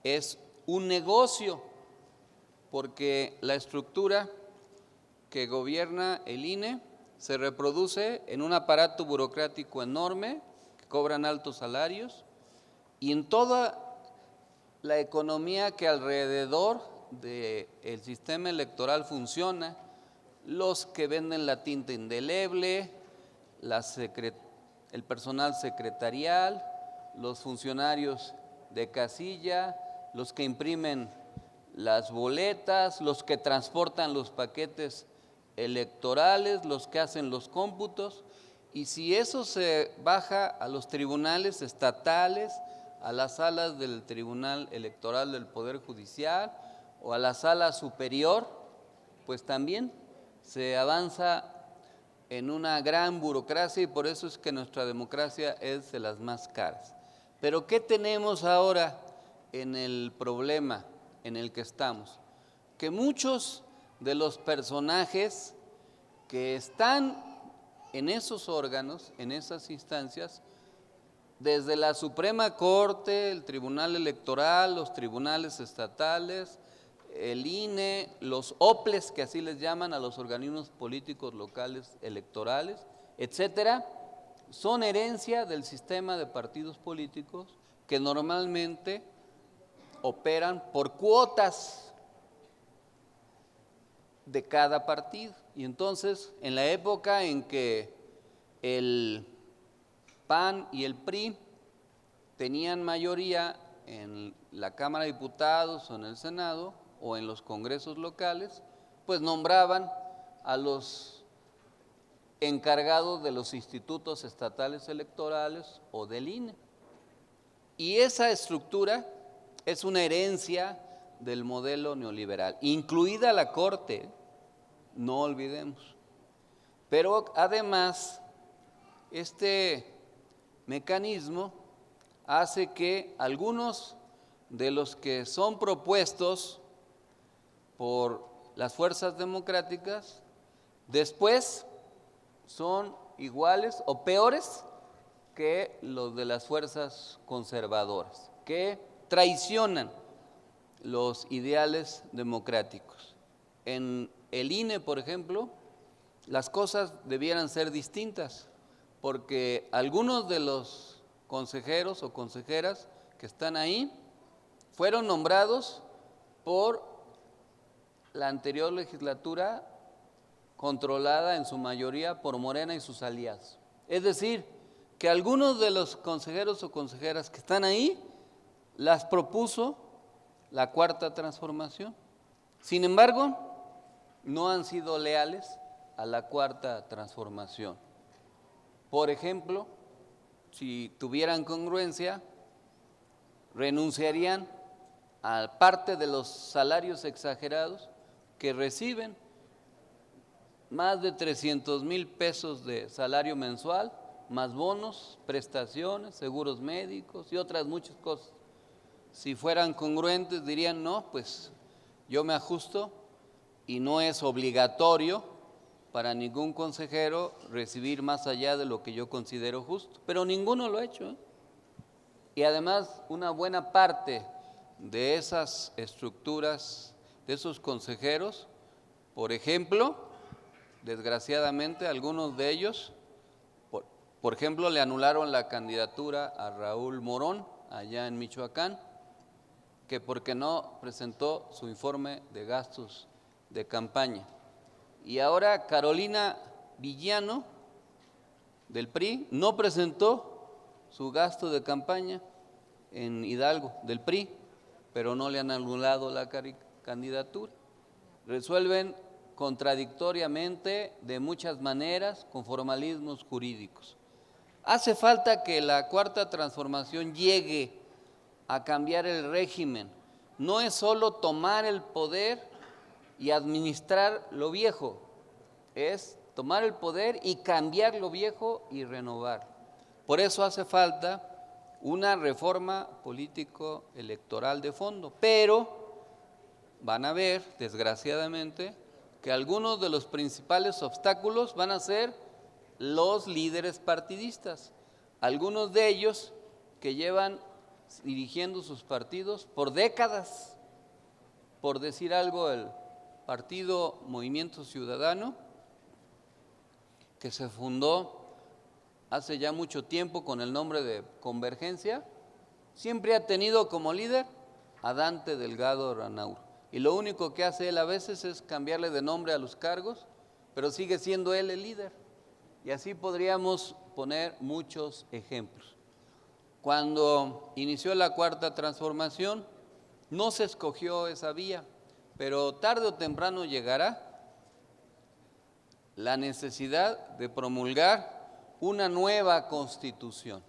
Speaker 8: es un negocio, porque la estructura que gobierna el INE se reproduce en un aparato burocrático enorme, que cobran altos salarios, y en toda la economía que alrededor del sistema electoral funciona, los que venden la tinta indeleble, el personal secretarial, los funcionarios de casilla, los que imprimen las boletas, los que transportan los paquetes electorales, los que hacen los cómputos, y si eso se baja a los tribunales estatales, a las salas del Tribunal Electoral del Poder Judicial o a la sala superior, pues también se avanza en una gran burocracia, y por eso es que nuestra democracia es de las más caras. Pero ¿qué tenemos ahora en el problema en el que estamos? Que muchos de los personajes que están en esos órganos, en esas instancias, desde la Suprema Corte, el Tribunal Electoral, los tribunales estatales, el INE, los OPLES, que así les llaman a los organismos políticos locales electorales, etcétera, son herencia del sistema de partidos políticos que normalmente operan por cuotas de cada partido. Y entonces, en la época en que el PAN y el PRI tenían mayoría en la Cámara de Diputados o en el Senado o en los congresos locales, pues nombraban a los encargados de los institutos estatales electorales o del INE. Y esa estructura es una herencia del modelo neoliberal, incluida la Corte, no olvidemos. Pero además, este mecanismo hace que algunos de los que son propuestos por las fuerzas democráticas después son iguales o peores que los de las fuerzas conservadoras, que traicionan los ideales democráticos. En el INE, por ejemplo, las cosas debieran ser distintas, porque algunos de los consejeros o consejeras que están ahí fueron nombrados por la anterior legislatura, controlada en su mayoría por Morena y sus aliados. Es decir, que algunos de los consejeros o consejeras que están ahí las propuso la Cuarta Transformación. Sin embargo, no han sido leales a la Cuarta Transformación. Por ejemplo, si tuvieran congruencia, renunciarían a parte de los salarios exagerados que reciben, más de 300,000 pesos de salario mensual, más bonos, prestaciones, seguros médicos y otras muchas cosas. Si fueran congruentes dirían, no, pues yo me ajusto y no es obligatorio para ningún consejero recibir más allá de lo que yo considero justo. Pero ninguno lo ha hecho, ¿eh? Y además una buena parte de esas estructuras, de esos consejeros, por ejemplo, desgraciadamente algunos de ellos, por ejemplo, le anularon la candidatura a Raúl Morón allá en Michoacán, que porque no presentó su informe de gastos de campaña. Y ahora Carolina Villano, del PRI, no presentó su gasto de campaña en Hidalgo, del PRI, pero no le han anulado la candidatura. Resuelven contradictoriamente, de muchas maneras, con formalismos jurídicos. Hace falta que la Cuarta Transformación llegue a cambiar el régimen. No es solo tomar el poder y administrar lo viejo, es tomar el poder y cambiar lo viejo y renovar. Por eso hace falta una reforma político-electoral de fondo, pero van a ver, desgraciadamente, que algunos de los principales obstáculos van a ser los líderes partidistas, algunos de ellos que llevan dirigiendo sus partidos por décadas. Por decir algo, el partido Movimiento Ciudadano, que se fundó hace ya mucho tiempo con el nombre de Convergencia, siempre ha tenido como líder a Dante Delgado Ranauro. Y lo único que hace él a veces es cambiarle de nombre a los cargos, pero sigue siendo él el líder. Y así podríamos poner muchos ejemplos. Cuando inició la Cuarta Transformación, No se escogió esa vía, pero tarde o temprano llegará la necesidad de promulgar una nueva constitución,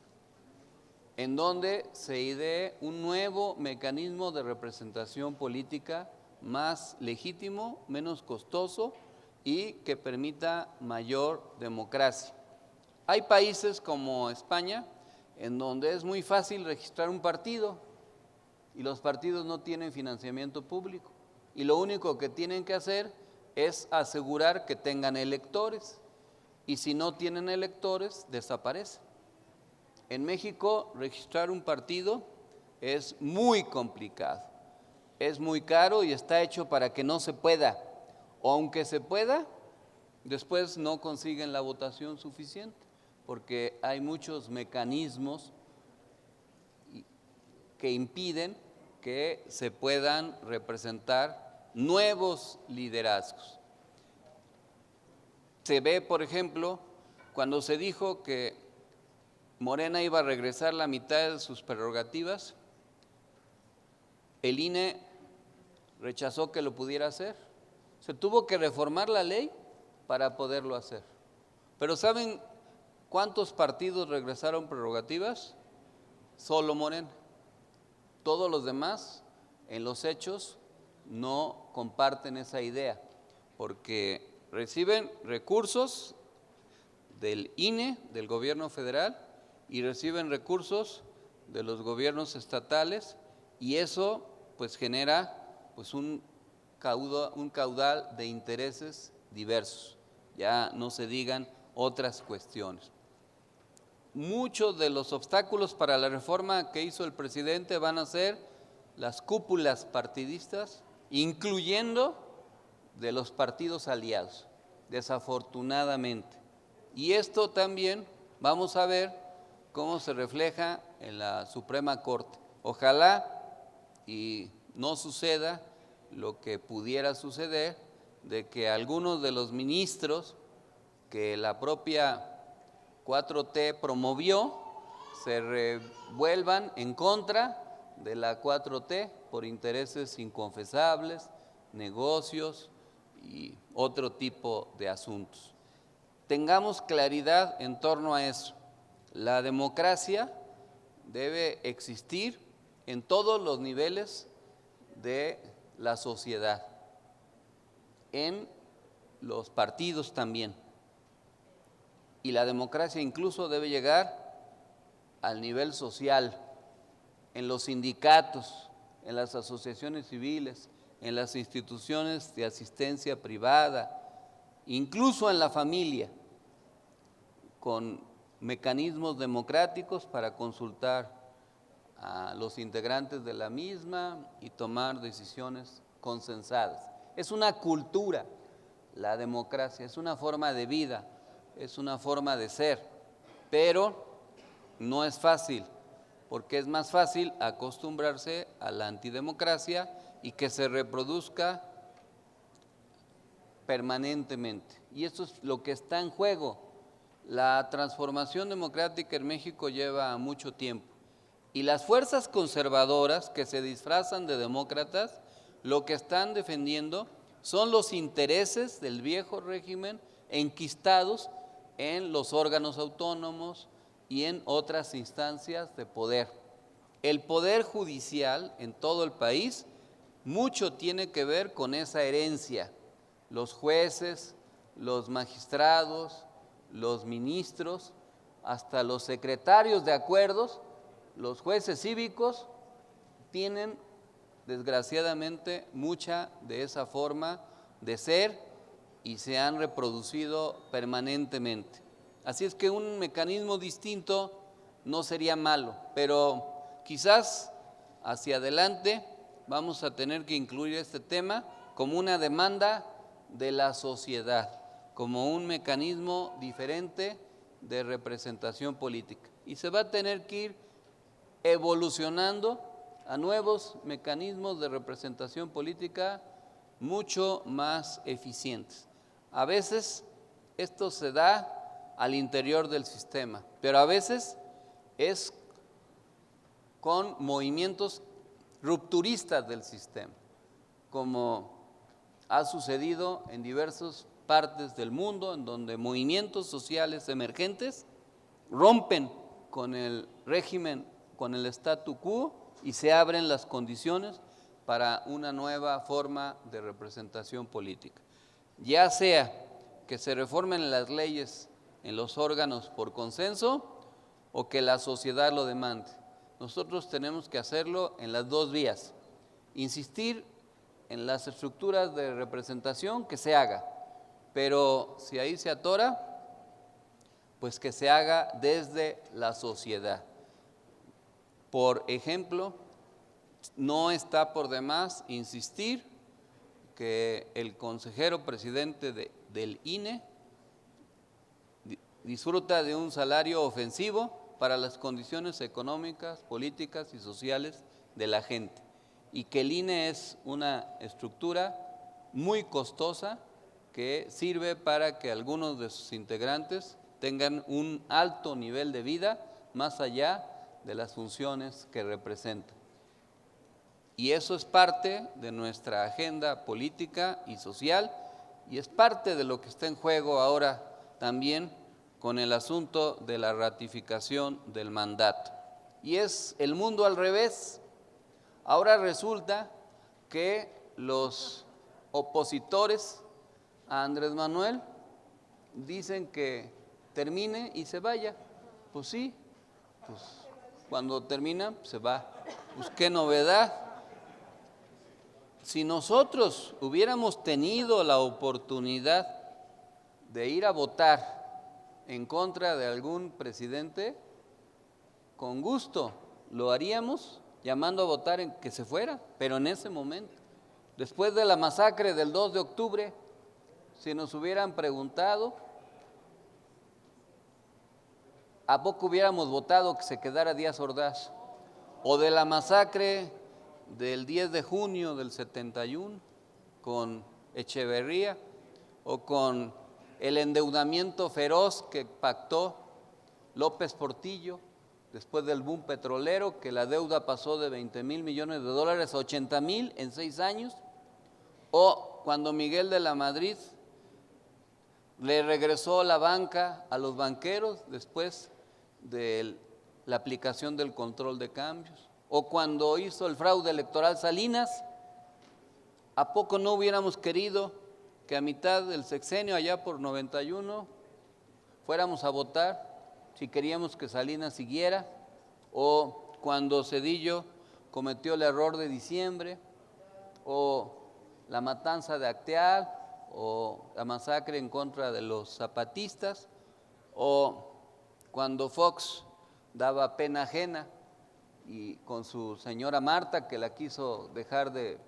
Speaker 8: en donde se idee un nuevo mecanismo de representación política más legítimo, menos costoso y que permita mayor democracia. Hay países como España, en donde es muy fácil registrar un partido y los partidos no tienen financiamiento público y lo único que tienen que hacer es asegurar que tengan electores y si no tienen electores desaparecen. En México registrar un partido es muy complicado, es muy caro y está hecho para que no se pueda, o aunque se pueda, después no consiguen la votación suficiente, porque hay muchos mecanismos que impiden que se puedan representar nuevos liderazgos. Se ve, por ejemplo, cuando se dijo que Morena iba a regresar la mitad de sus prerrogativas, el INE rechazó que lo pudiera hacer. Se tuvo que reformar la ley para poderlo hacer. Pero ¿saben cuántos partidos regresaron prerrogativas? Solo Morena. Todos los demás, en los hechos, no comparten esa idea, porque reciben recursos del INE, del gobierno federal, y reciben recursos de los gobiernos estatales, y eso pues genera pues un caudal de intereses diversos, ya no se digan otras cuestiones. Muchos de los obstáculos para la reforma que hizo el presidente van a ser las cúpulas partidistas, incluyendo de los partidos aliados, desafortunadamente. Y esto también vamos a ver cómo se refleja en la Suprema Corte. Ojalá y no suceda lo que pudiera suceder, de que algunos de los ministros que la propia 4T promovió se revuelvan en contra de la 4T por intereses inconfesables, negocios y otro tipo de asuntos. Tengamos claridad en torno a eso. La democracia debe existir en todos los niveles de la sociedad, en los partidos también. Y la democracia incluso debe llegar al nivel social, en los sindicatos, en las asociaciones civiles, en las instituciones de asistencia privada, incluso en la familia, con mecanismos democráticos para consultar a los integrantes de la misma y tomar decisiones consensadas. Es una cultura, la democracia, es una forma de vida, es una forma de ser, pero no es fácil, porque es más fácil acostumbrarse a la antidemocracia y que se reproduzca permanentemente. Y eso es lo que está en juego. La transformación democrática en México lleva mucho tiempo y las fuerzas conservadoras que se disfrazan de demócratas lo que están defendiendo son los intereses del viejo régimen enquistados en los órganos autónomos y en otras instancias de poder. El poder judicial en todo el país mucho tiene que ver con esa herencia. Los jueces, los magistrados, los ministros, hasta los secretarios de acuerdos, los jueces cívicos, tienen desgraciadamente mucha de esa forma de ser y se han reproducido permanentemente. Así es que un mecanismo distinto no sería malo, pero quizás hacia adelante vamos a tener que incluir este tema como una demanda de la sociedad, como un mecanismo diferente de representación política. Y se va a tener que ir evolucionando a nuevos mecanismos de representación política mucho más eficientes. A veces esto se da al interior del sistema, pero a veces es con movimientos rupturistas del sistema, como ha sucedido en diversas partes del mundo, en donde movimientos sociales emergentes rompen con el régimen, con el statu quo, y se abren las condiciones para una nueva forma de representación política. Ya sea que se reformen las leyes en los órganos por consenso o que la sociedad lo demande. Nosotros tenemos que hacerlo en las dos vías. Insistir en las estructuras de representación, que se haga, pero si ahí se atora, pues que se haga desde la sociedad. Por ejemplo, no está por demás insistir que el consejero presidente del INE disfruta de un salario ofensivo para las condiciones económicas, políticas y sociales de la gente, y que el INE es una estructura muy costosa que sirve para que algunos de sus integrantes tengan un alto nivel de vida más allá de las funciones que representan. Y eso es parte de nuestra agenda política y social, y es parte de lo que está en juego ahora también con el asunto de la ratificación del mandato. Y es el mundo al revés. Ahora resulta que los opositores a Andrés Manuel dicen que termine y se vaya. Pues sí, pues cuando termina se va. Pues qué novedad. Si nosotros hubiéramos tenido la oportunidad de ir a votar en contra de algún presidente, con gusto lo haríamos, llamando a votar en que se fuera, pero en ese momento, después de la masacre del 2 de octubre, si nos hubieran preguntado, ¿a poco hubiéramos votado que se quedara Díaz Ordaz? O de la masacre del 10 de junio del 71 con Echeverría, o con el endeudamiento feroz que pactó López Portillo después del boom petrolero, que la deuda pasó de 20,000 millones de dólares a 80,000 en 6 años, o cuando Miguel de la Madrid le regresó la banca a los banqueros después de la aplicación del control de cambios, o cuando hizo el fraude electoral Salinas. ¿A poco no hubiéramos querido que a mitad del sexenio, allá por 91, fuéramos a votar si queríamos que Salinas siguiera? O cuando Zedillo cometió el error de diciembre, o la matanza de Acteal, o la masacre en contra de los zapatistas, o cuando Fox daba pena ajena y con su señora Marta, que la quiso dejar de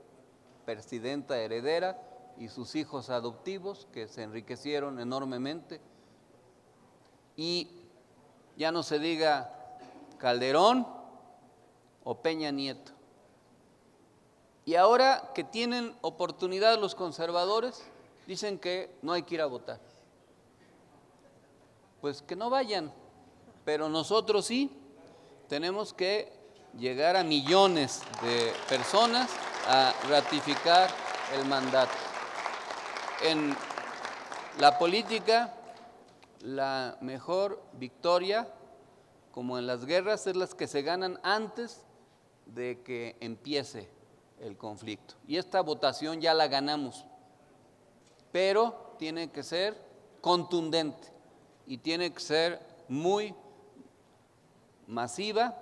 Speaker 8: presidenta heredera, y sus hijos adoptivos, que se enriquecieron enormemente. Y ya no se diga Calderón o Peña Nieto. Y ahora que tienen oportunidad los conservadores, dicen que no hay que ir a votar. Pues que no vayan, pero nosotros sí tenemos que llegar a millones de personas a ratificar el mandato. En la política, la mejor victoria, como en las guerras, es las que se ganan antes de que empiece el conflicto. Y esta votación ya la ganamos, pero tiene que ser contundente y tiene que ser muy masiva,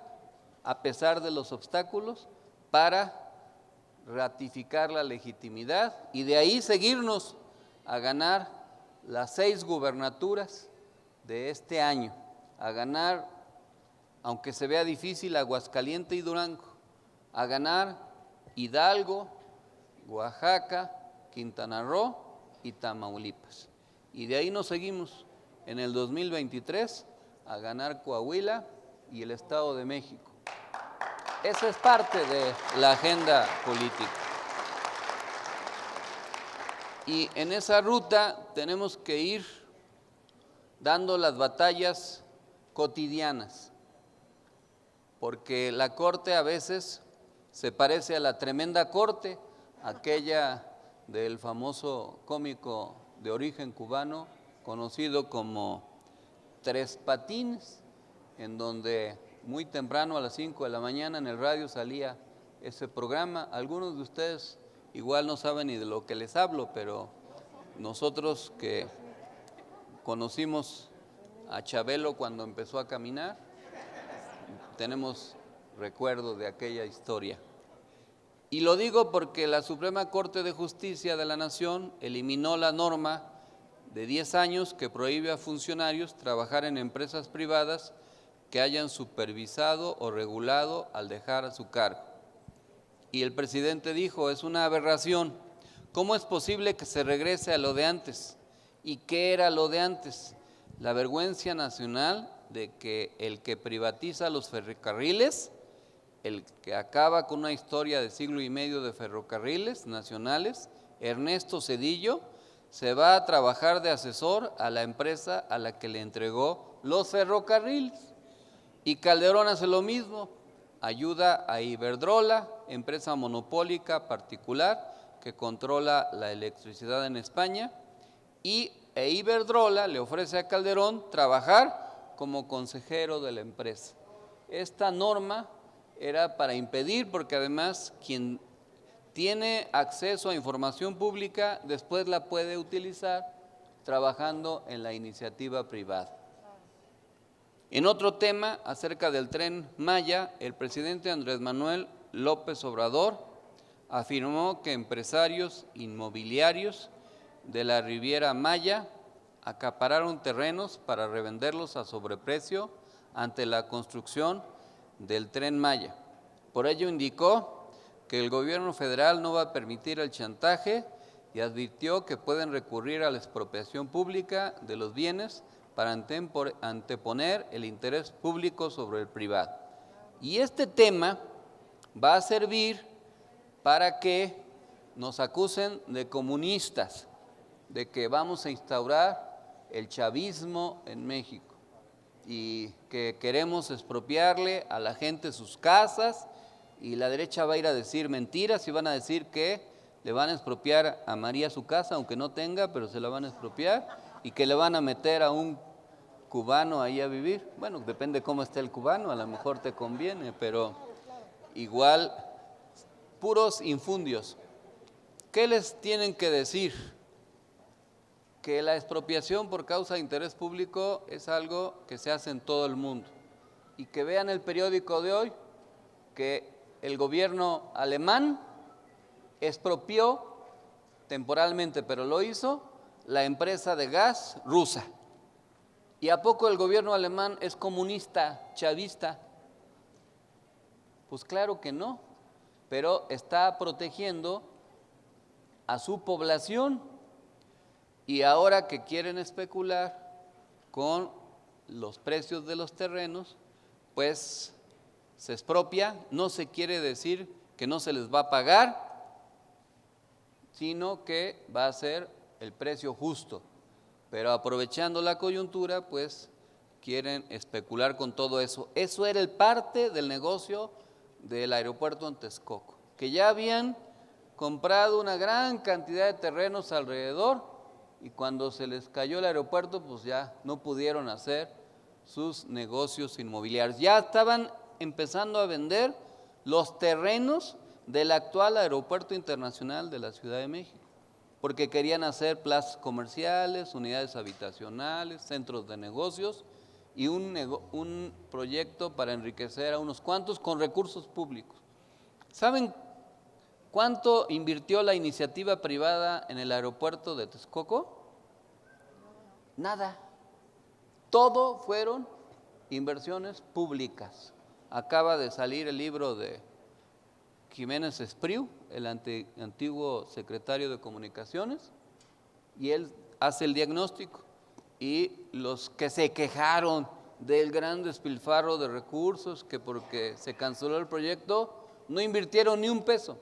Speaker 8: a pesar de los obstáculos, para ratificar la legitimidad y de ahí seguirnos a ganar las 6 gubernaturas de este año, a ganar, aunque se vea difícil, Aguascalientes y Durango, a ganar Hidalgo, Oaxaca, Quintana Roo y Tamaulipas. Y de ahí nos seguimos en el 2023 a ganar Coahuila y el Estado de México. Esa es parte de la agenda política. Y en esa ruta tenemos que ir dando las batallas cotidianas, porque la Corte a veces Se parece a la Tremenda Corte, aquella del famoso cómico de origen cubano, conocido como Tres Patines, en donde muy temprano a las 5 de la mañana en el radio salía ese programa. Algunos de ustedes igual no saben ni de lo que les hablo, pero nosotros que conocimos a Chabelo cuando empezó a caminar, tenemos recuerdo de aquella historia. Y lo digo porque la Suprema Corte de Justicia de la Nación eliminó la norma de 10 años que prohíbe a funcionarios trabajar en empresas privadas que hayan supervisado o regulado al dejar a su cargo. Y el presidente dijo, es una aberración, ¿cómo es posible que se regrese a lo de antes? ¿Y qué era lo de antes? La vergüenza nacional de que el que privatiza los ferrocarriles, el que acaba con una historia de siglo y medio de ferrocarriles nacionales, Ernesto Zedillo, se va a trabajar de asesor a la empresa a la que le entregó los ferrocarriles. Y Calderón hace lo mismo, ayuda a Iberdrola, empresa monopólica particular que controla la electricidad en España, y Iberdrola le ofrece a Calderón trabajar como consejero de la empresa. Esta norma era para impedir, porque además quien tiene acceso a información pública después la puede utilizar trabajando en la iniciativa privada. En otro tema, acerca del Tren Maya, el presidente Andrés Manuel López Obrador afirmó que empresarios inmobiliarios de la Riviera Maya acapararon terrenos para revenderlos a sobreprecio ante la construcción del Tren Maya. Por ello indicó que el gobierno federal no va a permitir el chantaje y advirtió que pueden recurrir a la expropiación pública de los bienes para anteponer el interés público sobre el privado. Y este tema va a servir para que nos acusen de comunistas, de que vamos a instaurar el chavismo en México y que queremos expropiarle a la gente sus casas, y la derecha va a ir a decir mentiras y van a decir que le van a expropiar a María su casa, aunque no tenga, pero se la van a expropiar, y que le van a meter a un cubano ahí a vivir. Bueno, depende cómo esté el cubano, a lo mejor te conviene, pero igual, puros infundios. ¿Qué les tienen que decir? Que la expropiación por causa de interés público es algo que se hace en todo el mundo, y que vean el periódico de hoy que el gobierno alemán expropió temporalmente, pero lo hizo, la empresa de gas rusa. ¿Y a poco el gobierno alemán es comunista, chavista? Pues claro que no, pero está protegiendo a su población. Y ahora que quieren especular con los precios de los terrenos, pues se expropia. No se quiere decir que no se les va a pagar, sino que va a ser el precio justo. Pero aprovechando la coyuntura, pues quieren especular con todo eso. Eso era el parte del negocio del aeropuerto en Texcoco, que ya habían comprado una gran cantidad de terrenos alrededor, y cuando se les cayó el aeropuerto, pues ya no pudieron hacer sus negocios inmobiliarios. Ya estaban empezando a vender los terrenos del actual Aeropuerto Internacional de la Ciudad de México, porque querían hacer plazas comerciales, unidades habitacionales, centros de negocios y un proyecto para enriquecer a unos cuantos con recursos públicos. ¿Saben cuánto invirtió la iniciativa privada en el aeropuerto de Texcoco? Nada. Todo fueron inversiones públicas. Acaba de salir el libro de Jiménez Espriu, el antiguo secretario de Comunicaciones, y él hace el diagnóstico. Y los que se quejaron del gran despilfarro de recursos, que porque se canceló el proyecto, no invirtieron ni un peso.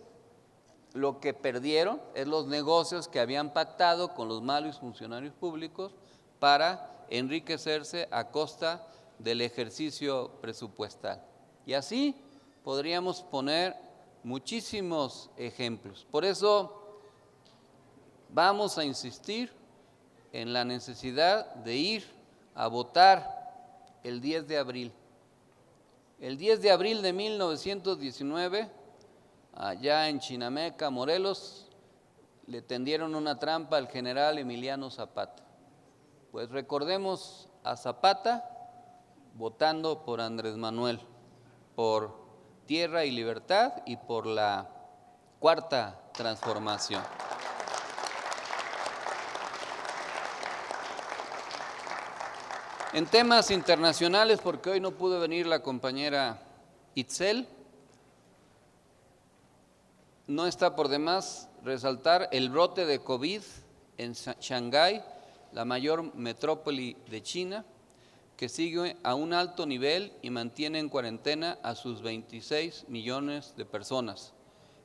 Speaker 8: Lo que perdieron es los negocios que habían pactado con los malos funcionarios públicos para enriquecerse a costa del ejercicio presupuestal. Y así podríamos poner muchísimos ejemplos. Por eso vamos a insistir en la necesidad de ir a votar el 10 de abril. El 10 de abril de 1919, allá en Chinameca, Morelos, le tendieron una trampa al general Emiliano Zapata. Pues recordemos a Zapata votando por Andrés Manuel, por Tierra y Libertad y por la Cuarta Transformación. En temas internacionales, porque hoy no pudo venir la compañera Itzel, no está por demás resaltar el brote de COVID en Shanghái, la mayor metrópoli de China, que sigue a un alto nivel y mantiene en cuarentena a sus 26 millones de personas.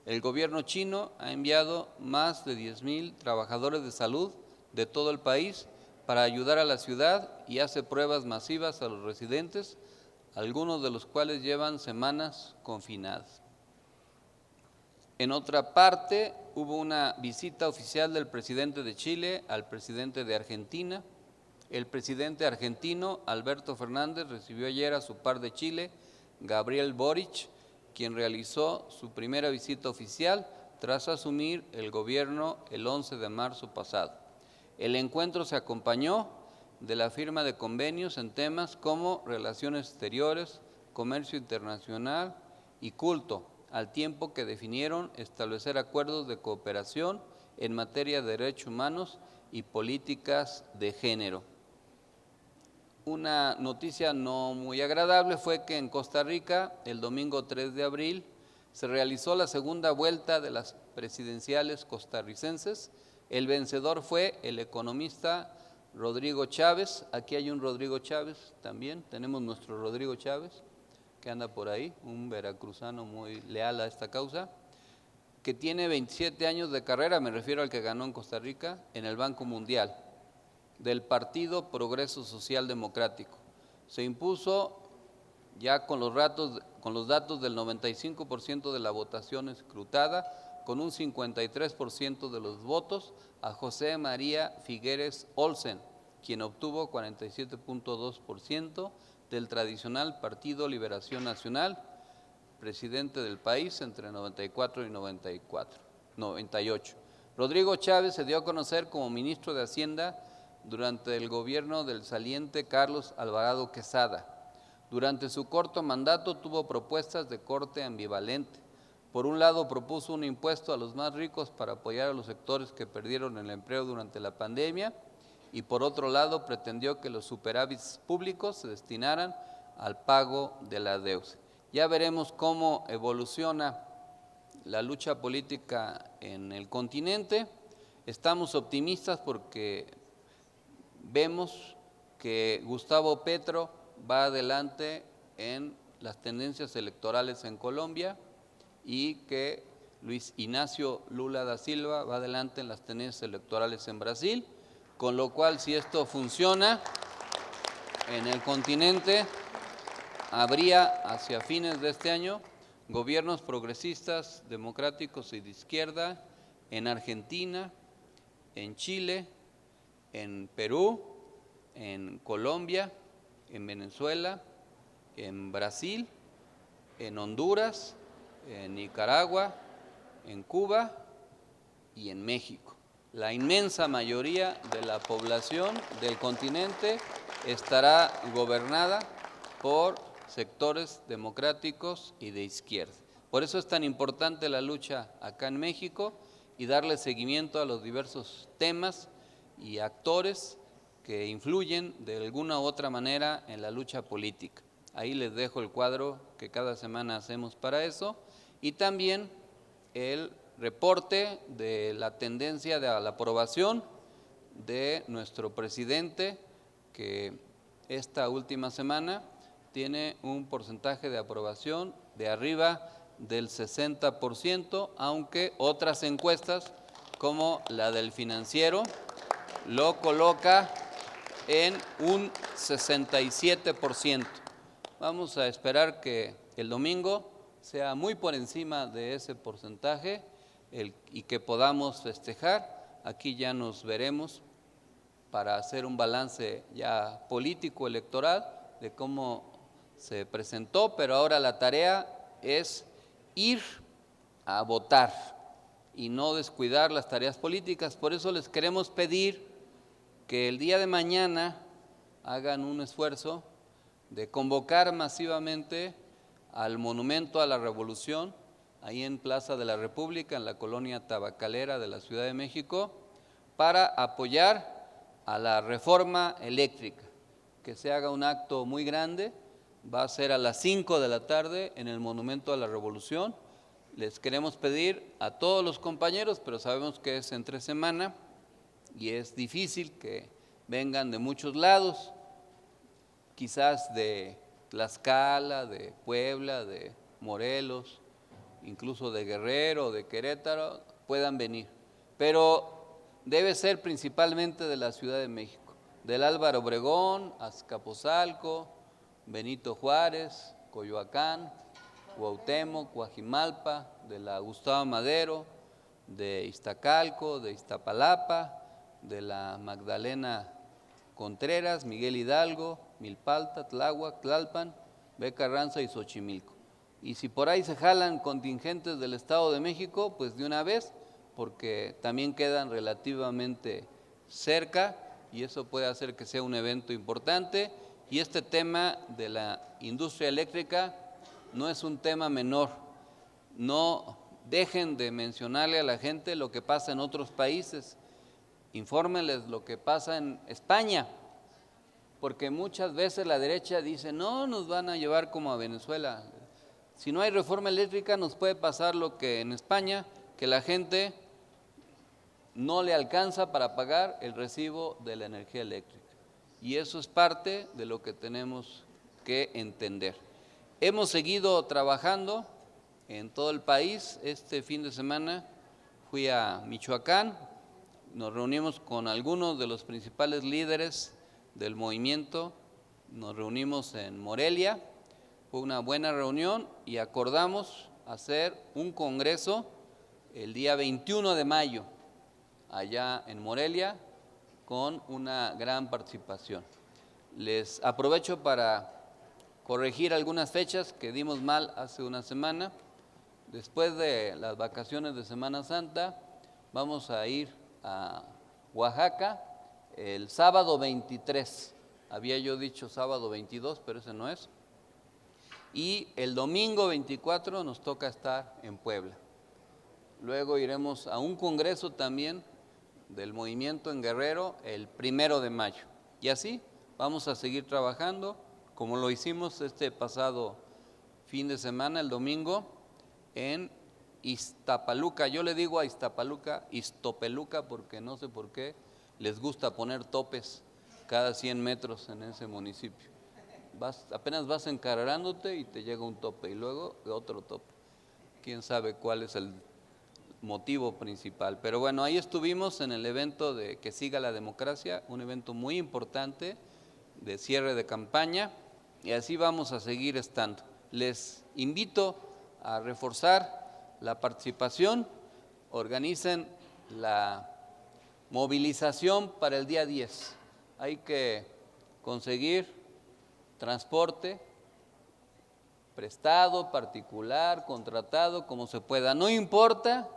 Speaker 8: El gobierno chino ha enviado más de 10,000 trabajadores de salud de todo el país para ayudar a la ciudad y hace pruebas masivas a los residentes, algunos de los cuales llevan semanas confinados. En otra parte, hubo una visita oficial del presidente de Chile al presidente de Argentina. El presidente argentino, Alberto Fernández, recibió ayer a su par de Chile, Gabriel Boric, quien realizó su primera visita oficial tras asumir el gobierno el 11 de marzo pasado. El encuentro se acompañó de la firma de convenios en temas como relaciones exteriores, comercio internacional y culto, al tiempo que definieron establecer acuerdos de cooperación en materia de derechos humanos y políticas de género. Una noticia no muy agradable fue que en Costa Rica, el domingo 3 de abril, se realizó la segunda vuelta de las presidenciales costarricenses. El vencedor fue el economista Rodrigo Chávez. Aquí hay un Rodrigo Chávez también, tenemos nuestro Rodrigo Chávez, que anda por ahí, un veracruzano muy leal a esta causa, que tiene 27 años de carrera, me refiero al que ganó en Costa Rica, en el Banco Mundial, del Partido Progreso Social Democrático. Se impuso ya con los datos del 95% de la votación escrutada, con un 53% de los votos, a José María Figueres Olsen, quien obtuvo 47.2% del tradicional Partido Liberación Nacional, presidente del país entre 94 y 98. Rodrigo Chávez se dio a conocer como ministro de Hacienda durante el gobierno del saliente Carlos Alvarado Quesada. Durante su corto mandato tuvo propuestas de corte ambivalente. Por un lado, propuso un impuesto a los más ricos para apoyar a los sectores que perdieron el empleo durante la pandemia y por otro lado, pretendió que los superávits públicos se destinaran al pago de la deuda. Ya veremos cómo evoluciona la lucha política en el continente. Estamos optimistas porque vemos que Gustavo Petro va adelante en las tendencias electorales en Colombia y que Luis Ignacio Lula da Silva va adelante en las tendencias electorales en Brasil, con lo cual si esto funciona en el continente, habría hacia fines de este año gobiernos progresistas, democráticos y de izquierda en Argentina, en Chile, en Perú, en Colombia, en Venezuela, en Brasil, en Honduras, en Nicaragua, en Cuba y en México. La inmensa mayoría de la población del continente estará gobernada por sectores democráticos y de izquierda. Por eso es tan importante la lucha acá en México y darle seguimiento a los diversos temas y actores que influyen de alguna u otra manera en la lucha política. Ahí les dejo el cuadro que cada semana hacemos para eso y también el reporte de la tendencia de la aprobación de nuestro presidente, que esta última semana tiene un porcentaje de aprobación de arriba del 60%, aunque otras encuestas como la del Financiero lo coloca en un 67%. Vamos a esperar que el domingo sea muy por encima de ese porcentaje y que podamos festejar. Aquí ya nos veremos para hacer un balance ya político, electoral, de cómo se presentó, pero ahora la tarea es ir a votar y no descuidar las tareas políticas. Por eso les queremos pedir que el día de mañana hagan un esfuerzo de convocar masivamente al Monumento a la Revolución, ahí en Plaza de la República, en la colonia tabacalera de la Ciudad de México, para apoyar a la reforma eléctrica, que se haga un acto muy grande. Va a ser a las 5 de la tarde en el Monumento a la Revolución. Les queremos pedir a todos los compañeros, pero sabemos que es entre semana y es difícil que vengan de muchos lados, quizás de Tlaxcala, de Puebla, de Morelos, incluso de Guerrero, de Querétaro, puedan venir. Pero debe ser principalmente de la Ciudad de México, del Álvaro Obregón, Azcapotzalco, Benito Juárez, Coyoacán, Cuauhtémoc, Coajimalpa, de la Gustavo Madero, de Iztacalco, de Iztapalapa, de la Magdalena Contreras, Miguel Hidalgo, Milpalta, Tláhuac, Tlalpan, Beca Carranza y Xochimilco. Y si por ahí se jalan contingentes del Estado de México, pues de una vez, porque también quedan relativamente cerca y eso puede hacer que sea un evento importante. Y este tema de la industria eléctrica no es un tema menor. No dejen de mencionarle a la gente lo que pasa en otros países. Infórmenles lo que pasa en España, porque muchas veces la derecha dice, no, nos van a llevar como a Venezuela. Si no hay reforma eléctrica nos puede pasar lo que en España, que la gente no le alcanza para pagar el recibo de la energía eléctrica. Y eso es parte de lo que tenemos que entender. Hemos seguido trabajando en todo el país. Este fin de semana fui a Michoacán, nos reunimos con algunos de los principales líderes del movimiento, nos reunimos en Morelia, fue una buena reunión y acordamos hacer un congreso el día 21 de mayo, allá en Morelia, con una gran participación. Les aprovecho para corregir algunas fechas que dimos mal hace una semana. Después de las vacaciones de Semana Santa, vamos a ir a Oaxaca el sábado 23. Había yo dicho sábado 22, pero ese no es. Y el domingo 24 nos toca estar en Puebla. Luego iremos a un congreso también del movimiento en Guerrero el 1 de mayo. Y así vamos a seguir trabajando, como lo hicimos este pasado fin de semana, el domingo, en Iztapaluca. Yo le digo a Iztapaluca, Iztopeluca, porque no sé por qué les gusta poner topes cada 100 metros en ese municipio. Apenas vas encarrerándote y te llega un tope y luego otro tope. Quién sabe cuál es el motivo principal. Pero bueno, ahí estuvimos en el evento de Que Siga la Democracia, un evento muy importante de cierre de campaña, y así vamos a seguir estando. Les invito a reforzar la participación, organicen la movilización para el día 10. Hay que conseguir transporte prestado, particular, contratado, como se pueda. No importa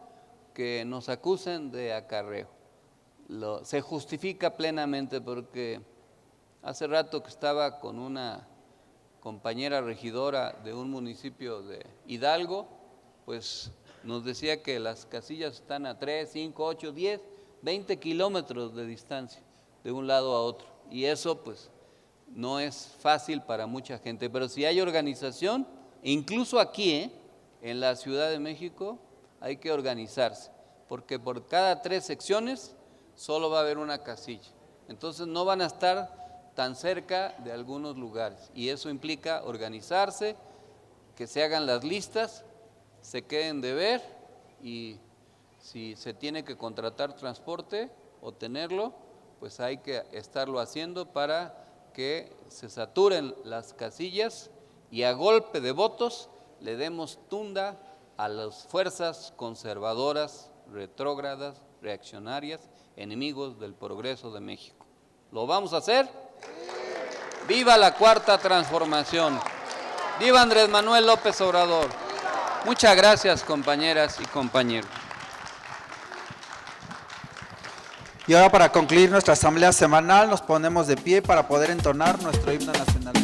Speaker 8: que nos acusen de acarreo. Se justifica plenamente, porque hace rato que estaba con una compañera regidora de un municipio de Hidalgo, pues nos decía que las casillas están a 3, 5, 8, 10, 20 kilómetros de distancia de un lado a otro. Y eso pues no es fácil para mucha gente, pero si hay organización, incluso aquí en la Ciudad de México hay que organizarse, porque por cada 3 secciones solo va a haber una casilla. Entonces no van a estar tan cerca de algunos lugares y eso implica organizarse, que se hagan las listas, se queden de ver y si se tiene que contratar transporte o tenerlo, pues hay que estarlo haciendo para que se saturen las casillas y a golpe de votos le demos tunda a las fuerzas conservadoras, retrógradas, reaccionarias, enemigos del progreso de México. ¿Lo vamos a hacer? ¡Viva la Cuarta Transformación! ¡Viva Andrés Manuel López Obrador! Muchas gracias, compañeras y compañeros.
Speaker 3: Y ahora, para concluir nuestra asamblea semanal, nos ponemos de pie para poder entonar nuestro himno nacional.